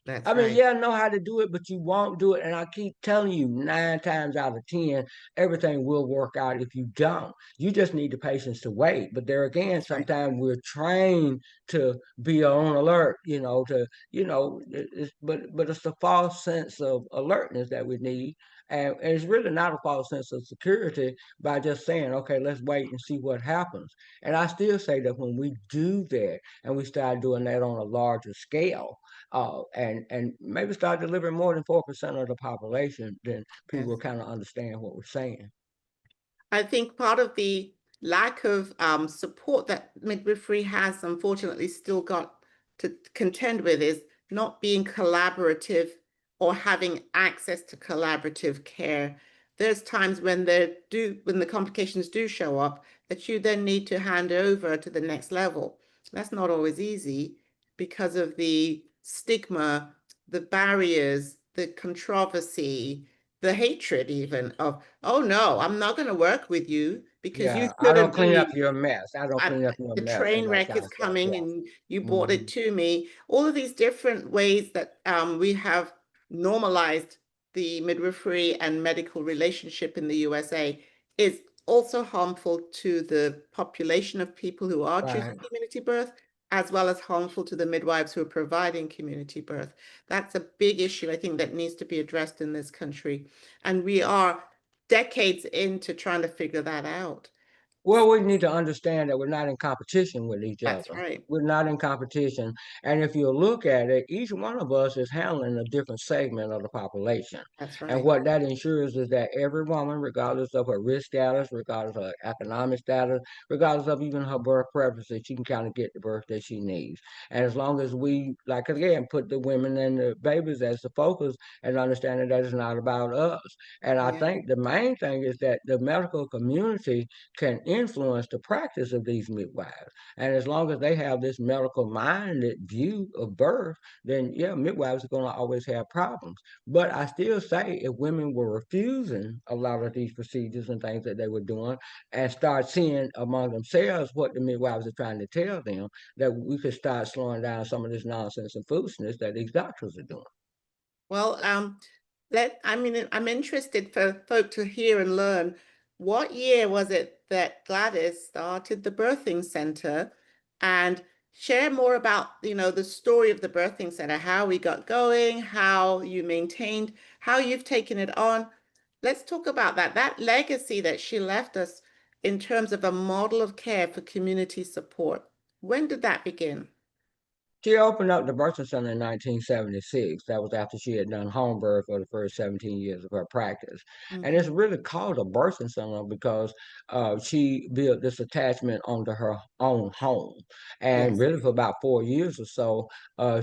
I That's mean, right. yeah, I know how to do it, but you won't do it. And I keep telling you 9 times out of 10, everything will work out if you don't. You just need the patience to wait. But there again, That's right. sometimes we're trained to be on alert, but it's a false sense of alertness that we need. And it's really not a false sense of security by just saying, okay, let's wait and see what happens. And I still say that when we do that and we start doing that on a larger scale, and maybe start delivering more than 4% of the population, then people will Yes. kind of understand what we're saying. I think part of the lack of support that midwifery has, unfortunately, still got to contend with is not being collaborative or having access to collaborative care. There's times when when the complications do show up, that you then need to hand over to the next level. That's not always easy because of the stigma, the barriers, the controversy, the hatred even of, oh no, I'm not going to work with you because you Yeah, I don't shouldn't clean up be. your mess. I don't clean up your The mess and train that wreck kind is of stuff. coming Yes. and you brought Hmm. it to me. All of these different ways that we have normalized the midwifery and medical relationship in the USA is also harmful to the population of people who are choosing Right. community birth, as well as harmful to the midwives who are providing community birth. That's a big issue, I think, that needs to be addressed in this country. And we are decades into trying to figure that out. Well, we need to understand that we're not in competition with each That's other. right. We're not in competition. And if you look at it, each one of us is handling a different segment of the population. That's And right. what that ensures is that every woman, regardless of her risk status, regardless of her economic status, regardless of even her birth preferences, she can kind of get the birth that she needs. And as long as we, like again, put the women and the babies as the focus and understanding that it's not about us. And I Yeah. think the main thing is that the medical community can influence the practice of these midwives. And as long as they have this medical minded view of birth, then yeah, midwives are going to always have problems. But I still say if women were refusing a lot of these procedures and things that they were doing and start seeing among themselves what the midwives are trying to tell them, that we could start slowing down some of this nonsense and foolishness that these doctors are doing. Well, I'm interested for folk to hear and learn what year was it that Gladys started the birthing center, and share more about, the story of the birthing center, how we got going, how you maintained, how you've taken it on. Let's talk about that legacy that she left us in terms of a model of care for community support. When did that begin? She opened up the birthing center in 1976. That was after she had done home birth for the first 17 years of her practice. And it's Hmm. really called a birthing center because she built this attachment onto her own home. And Yes. really, for about 4 years or so,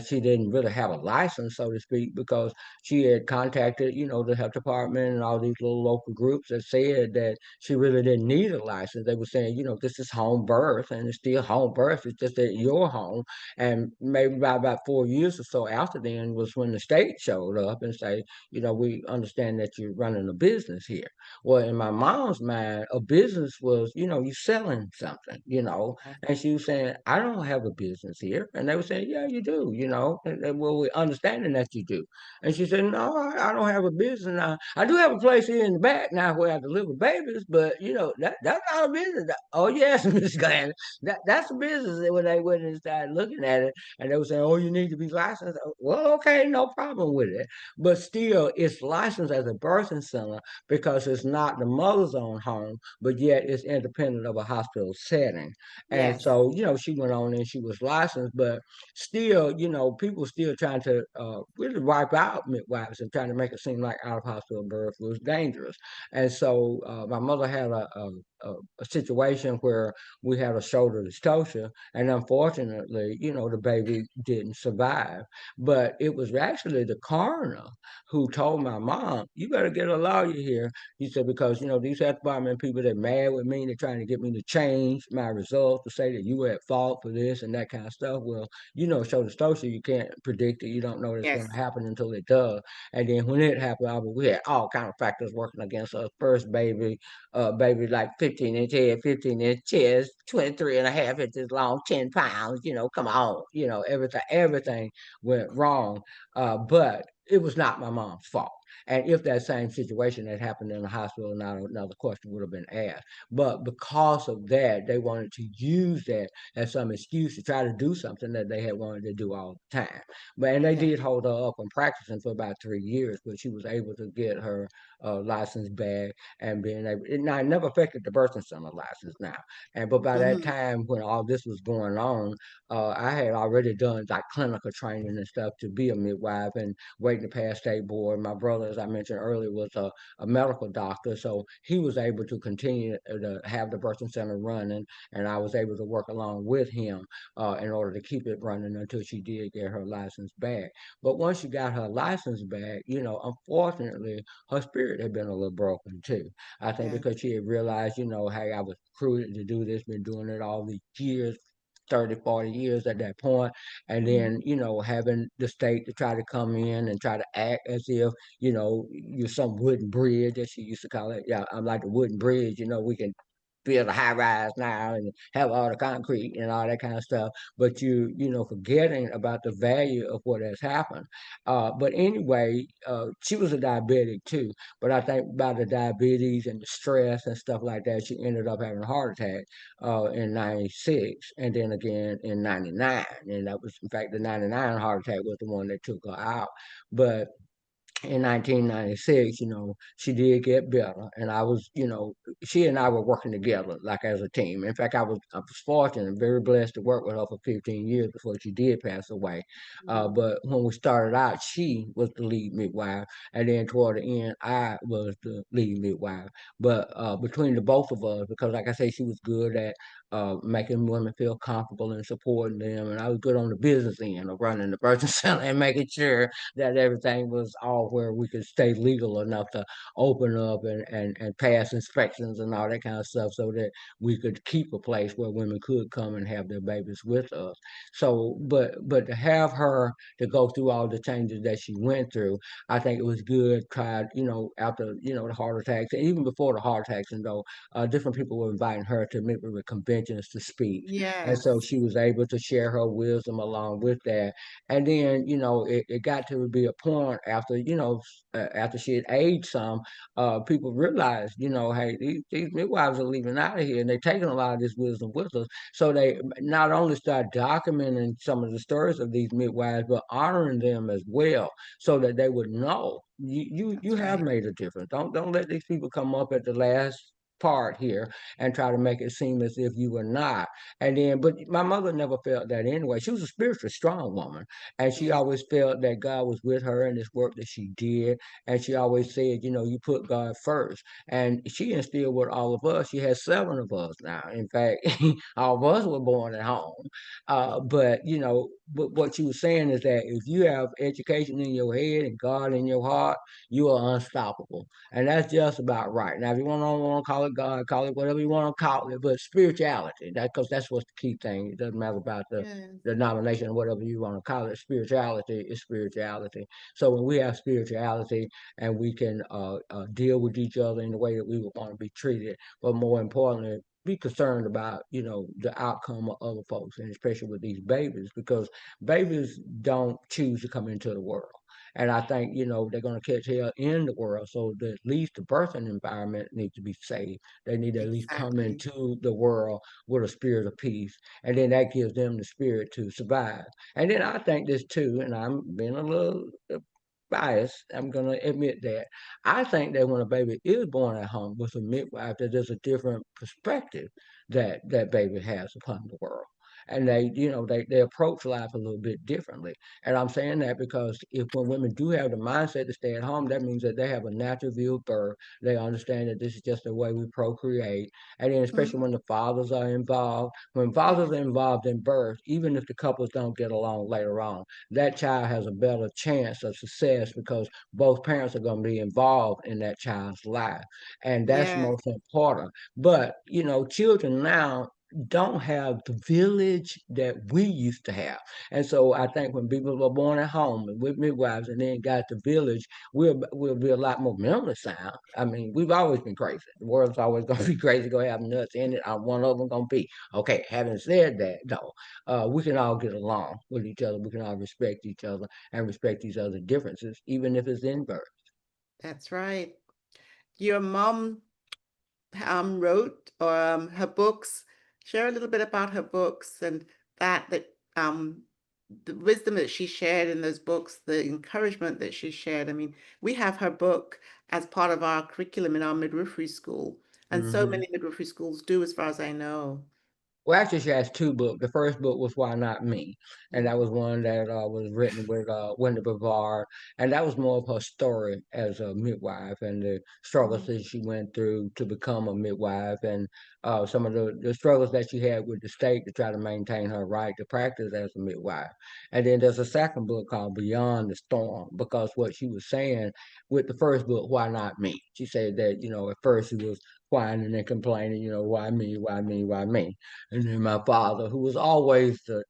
she didn't really have a license, so to speak, because she had contacted, the health department and all these little local groups that said that she really didn't need a license. They were saying, this is home birth and it's still home birth. It's just at your home. And maybe by about 4 years or so after then was when the state showed up and say, we understand that you're running a business here. Well, in my mom's mind, a business was, you selling something, and she was saying, I don't have a business here. And they were saying, yeah, you do, well, we're understanding that you do. And she said, no, I don't have a business now. I do have a place here in the back now where I deliver babies, but, that's not a business. Oh, yes, Miss Gladys. That's a business. And when they went and started looking at it, and they were saying, "Oh, you need to be licensed." Well, okay, no problem with it. But still, it's licensed as a birthing center because it's not the mother's own home, but yet it's independent of a hospital setting. And Yes. so, she went on and she was licensed, but still, people still trying to really wipe out midwives and trying to make it seem like out of hospital birth was dangerous. And so, my mother had a situation where we had a shoulder dystocia, and unfortunately, the baby didn't survive. But it was actually the coroner who told my mom, "You better get a lawyer here." He said, because, these health department people, they're mad with me. They're trying to get me to change my results to say that you were at fault for this and that kind of stuff. Well, shoulder dystocia, you can't predict it. You don't know that's going to Yes. happen until it does. And then when it happened, we had all kind of factors working against us. First baby like 15 inch head, 15-inch chest, 23 and a half inches long, 10 pounds, come on, everything went wrong. But it was not my mom's fault. And if that same situation had happened in the hospital, now another question would have been asked. But because of that, they wanted to use that as some excuse to try to do something that they had wanted to do all the time. And they Yeah. did hold her up on practicing for about 3 years, but she was able to get her license back and being able. Now it never affected the birthing center license now. But by that Hmm. time when all this was going on, I had already done like clinical training and stuff to be a midwife and waiting to pass state board. My brother, as I mentioned earlier, was a medical doctor, so he was able to continue to have the birthing center running, and I was able to work along with him in order to keep it running until she did get her license back. But once she got her license back, unfortunately, her spirit had been a little broken too. I think Yeah. because she had realized, hey, I was recruited to do this, been doing it all these years, 30, 40 years at that point. And Hmm. then, having the state to try to come in and try to act as if, you're some wooden bridge, as she used to call it. Yeah, I'm like a wooden bridge, we can build a high rise now and have all the concrete and all that kind of stuff, but forgetting about the value of what has happened. But anyway, she was a diabetic too, but I think by the diabetes and the stress and stuff like that, she ended up having a heart attack in 96 and then again in 99. And that was, in fact, the 99 heart attack was the one that took her out. But in 1996, she did get better, and I was, she and I were working together like as a team. In fact, I was fortunate and very blessed to work with her for 15 years before she did pass away. Mm. But when we started out, she was the lead midwife, and then toward the end, I was the lead midwife. But between the both of us, because like I say, she was good at making women feel comfortable and supporting them, and I was good on the business end of running the birthing center and making sure that everything was all where we could stay legal enough to open up and pass inspections and all that kind of stuff so that we could keep a place where women could come and have their babies with us. So, but to have her to go through all the changes that she went through, I think it was good. Tried, after the heart attacks, and even before the heart attacks, and though different people were inviting her to midwifery conventions to speak, and so Yes. she was able to share her wisdom along with that. And then, it got to be a point after, after she had aged some, people realized, hey, these midwives are leaving out of here and they're taking a lot of this wisdom with us. So they not only start documenting some of the stories of these midwives, but honoring them as well so that they would know you That's have right. made a difference. Don't let these people come up at the last part here and try to make it seem as if you were not. And then, but my mother never felt that anyway. She was a spiritually strong woman, and she Yeah. always felt that God was with her in this work that she did. And she always said, you put God first. And she instilled with all of us. She has 7 of us now. In fact, all of us were born at home. But what she was saying is that if you have education in your head and God in your heart, you are unstoppable. And that's just about right. Now, if you want to call it God, call it whatever you want to call it, but spirituality, because that's what's the key thing. It doesn't matter about the Yes. denomination or whatever you want to call it. Spirituality is spirituality. So when we have spirituality and we can deal with each other in the way that we would want to be treated, but more importantly, be concerned about the outcome of other folks, and especially with these babies, because babies don't choose to come into the world. And I think, they're going to catch hell in the world. So at least the birthing environment needs to be safe. They need to at least come Exactly. into the world with a spirit of peace. And then that gives them the spirit to survive. And then I think this too, and I'm being a little biased, I'm going to admit that. I think that when a baby is born at home with a midwife, that there's a different perspective that that baby has upon the world. And they approach life a little bit differently. And I'm saying that because if when women do have the mindset to stay at home, that means that they have a natural view of birth. They understand that this is just the way we procreate. And then especially Mhm. when the fathers are involved, when fathers are involved in birth, even if the couples don't get along later on, that child has a better chance of success because both parents are going to be involved in that child's life. And that's Yes. most important. But, children now don't have the village that we used to have. And so I think when people were born at home and with midwives and then got the village, we'll be a lot more mentally sound. I mean, we've always been crazy. The world's always going to be crazy, going to have nuts in it. One of them going to be. Okay, having said that, though, we can all get along with each other. We can all respect each other and respect each other's differences, even if it's in birth. That's right. Your mom wrote her books. Share a little bit about her books and that the wisdom that she shared in those books, the encouragement that she shared. I mean, we have her book as part of our curriculum in our midwifery school, and so Hmm. many midwifery schools do, as far as I know. Well, actually, she has 2 books. The first book was Why Not Me? And Mm, that was one that was written with Wendy Bavard. And that was more of her story as a midwife and the struggles mm, that she went through to become a midwife and some of the struggles that she had with the state to try to maintain her right to practice as a midwife. And then there's a second book called Beyond the Storm, because what she was saying with the first book, Why Not Me? She said that, at first she was whining and complaining, why me, why me, why me? And then my father, who was always the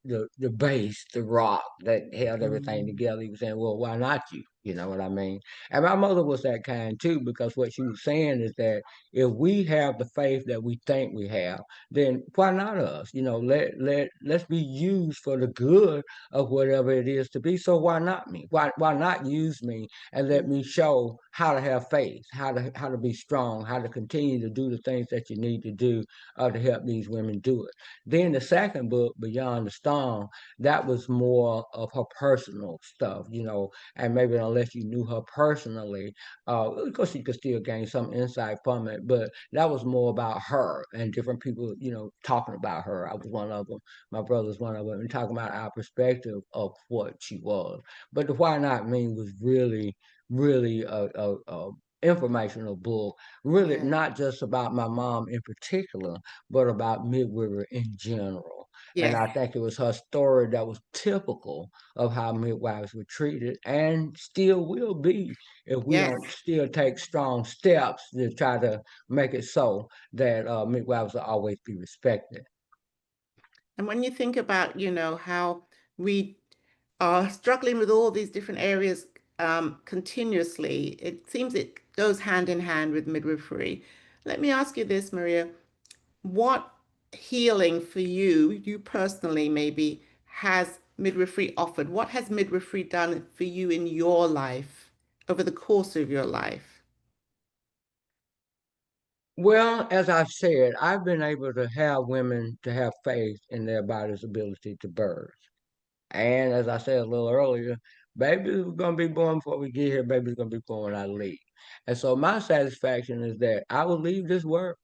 base, the rock that held everything mm, together, he was saying, well, why not you? You know what I mean? And my mother was that kind too, because what she was saying is that if we have the faith that we think we have, then why not us? Let's be used for the good of whatever it is to be. So why not me? Why not use me and let mm. me show how to have faith, how to be strong, how to continue to do the things that you need to do to help these women do it. Then the second book, Beyond the Storm, that was more of her personal stuff, and maybe a unless you knew her personally. Of course, you could still gain some insight from it, but that was more about her and different people, talking about her. I was one of them. My brother's one of them, and talking about our perspective of what she was. But the Why Not Me was really, really a informational book, really Yeah. not just about my mom in particular, but about midwifery in general. And Yes. I think it was her story that was typical of how midwives were treated and still will be if we Yes. don't still take strong steps to try to make it so that midwives will always be respected. And when you think about, how we are struggling with all these different areas continuously, it seems it goes hand in hand with midwifery. Let me ask you this, Maria. What healing for you personally, maybe, has midwifery offered? What has midwifery done for you in your life over the course of your life? Well, as I've said, I've been able to have women to have faith in their body's ability to birth. And as I said a little earlier, baby's gonna be born before we get here. Baby's gonna be born when I leave. And so my satisfaction is that I will leave this world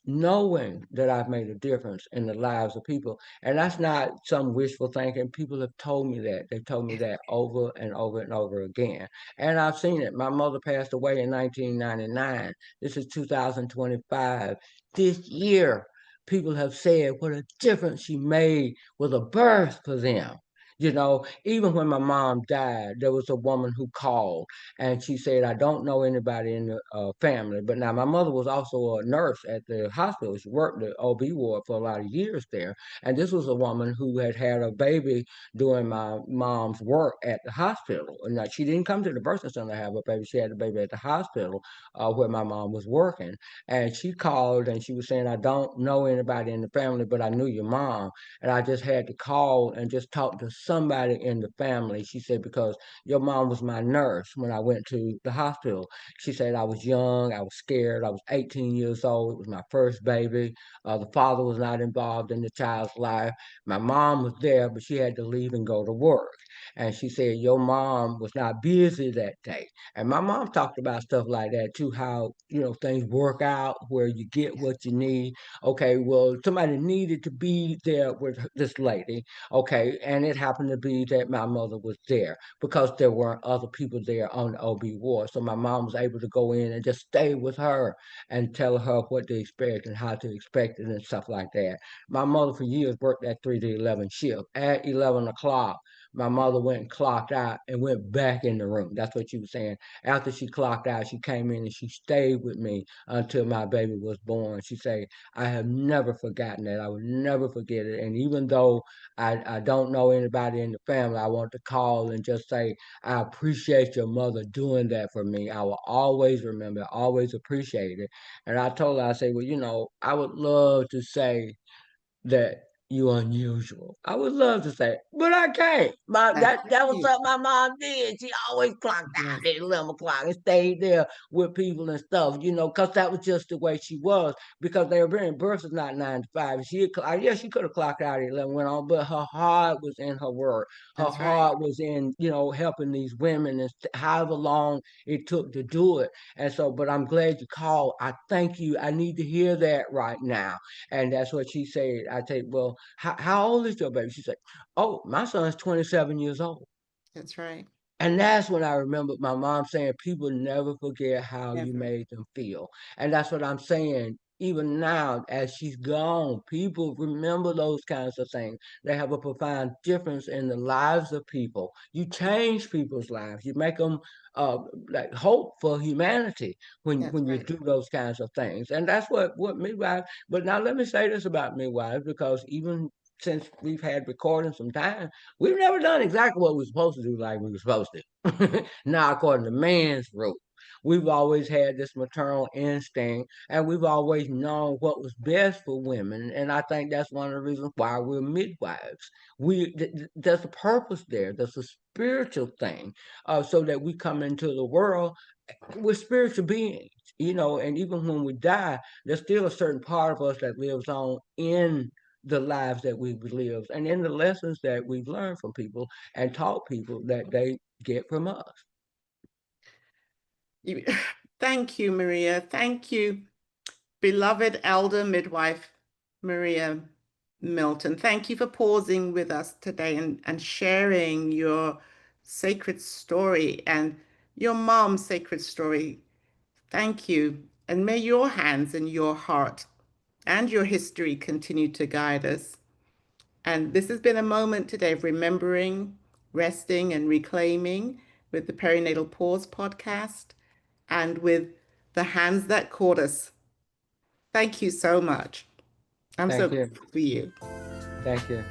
knowing that I've made a difference in the lives of people. And that's not some wishful thinking. People have told me that. They've told me Yes, that over and over and over again. And I've seen it. My mother passed away in 1999. This is 2025. This year, people have said what a difference she made with a birth for them. Even when my mom died, there was a woman who called and she said, I don't know anybody in the family. But now my mother was also a nurse at the hospital. She worked the OB ward for a lot of years there. And this was a woman who had had a baby doing my mom's work at the hospital. And now she didn't come to the birthing center to have a baby. She had the baby at the hospital where my mom was working. And she called and she was saying, I don't know anybody in the family, but I knew your mom. And I just had to call and just talk to somebody in the family. She said, because your mom was my nurse when I went to the hospital. She said I was young, I was scared, I was 18 years old. It was my first baby. The father was not involved in the child's life. My mom was there, but she had to leave and go to work. And she said, your mom was not busy that day. And my mom talked about stuff like that too, how, things work out where you get what you need. Okay, well, somebody needed to be there with this lady. Okay, and it happened to be that my mother was there because there weren't other people there on the OB ward. So my mom was able to go in and just stay with her and tell her what to expect and how to expect it and stuff like that. My mother for years worked that 3 to 11 shift. At 11 o'clock, my mother went and clocked out and went back in the room. That's what she was saying. After she clocked out, she came in and she stayed with me until my baby was born. She said, I have never forgotten that. I will never forget it. And even though I don't know anybody in the family, I want to call and just say, I appreciate your mother doing that for me. I will always remember, always appreciate it. And I told her, I said, well, I would love to say that you unusual. I would love to say, but I can't. that's That was huge. something my mom did. She always clocked Yes, out at 11 o'clock and stayed there with people and stuff, because that was just the way she was. Because they were being birth is not 9 to 5. She could have clocked out at 11, went on, but her heart was in her work. Her that's right. heart was in, helping these women and however long it took to do it. And so, but I'm glad you called. I thank you. I need to hear that right now. And that's what she said. I said, well, how old is your baby? She said, oh, my son's 27 years old. That's right. And that's when I remembered my mom saying, people never forget how you Never. made them feel. And that's what I'm saying. Even now, as she's gone, people remember those kinds of things. They have a profound difference in the lives of people. You change people's lives. You make them like hope for humanity That's when you right. do those kinds of things. And that's what midwives. But now let me say this about midwives, because even since we've had recording some time, we've never done exactly what we're supposed to do like we were supposed to. Now, according to man's rule, we've always had this maternal instinct and we've always known what was best for women. And I think that's one of the reasons why we're midwives. There's a purpose there, there's a spiritual thing, so that we come into the world with spiritual beings. And even when we die, there's still a certain part of us that lives on in the lives that we've lived and in the lessons that we've learned from people and taught people that they get from us. Thank you, Maria. Thank you, beloved elder midwife, Maria Milton. Thank you for pausing with us today and sharing your sacred story and your mom's sacred story. Thank you. And may your hands and your heart and your history continue to guide us. And this has been a moment today of remembering, resting, and reclaiming with the Perinatal Pause podcast and with the hands that caught us. Thank you so much. I'm so Thank you. grateful for you. Thank you.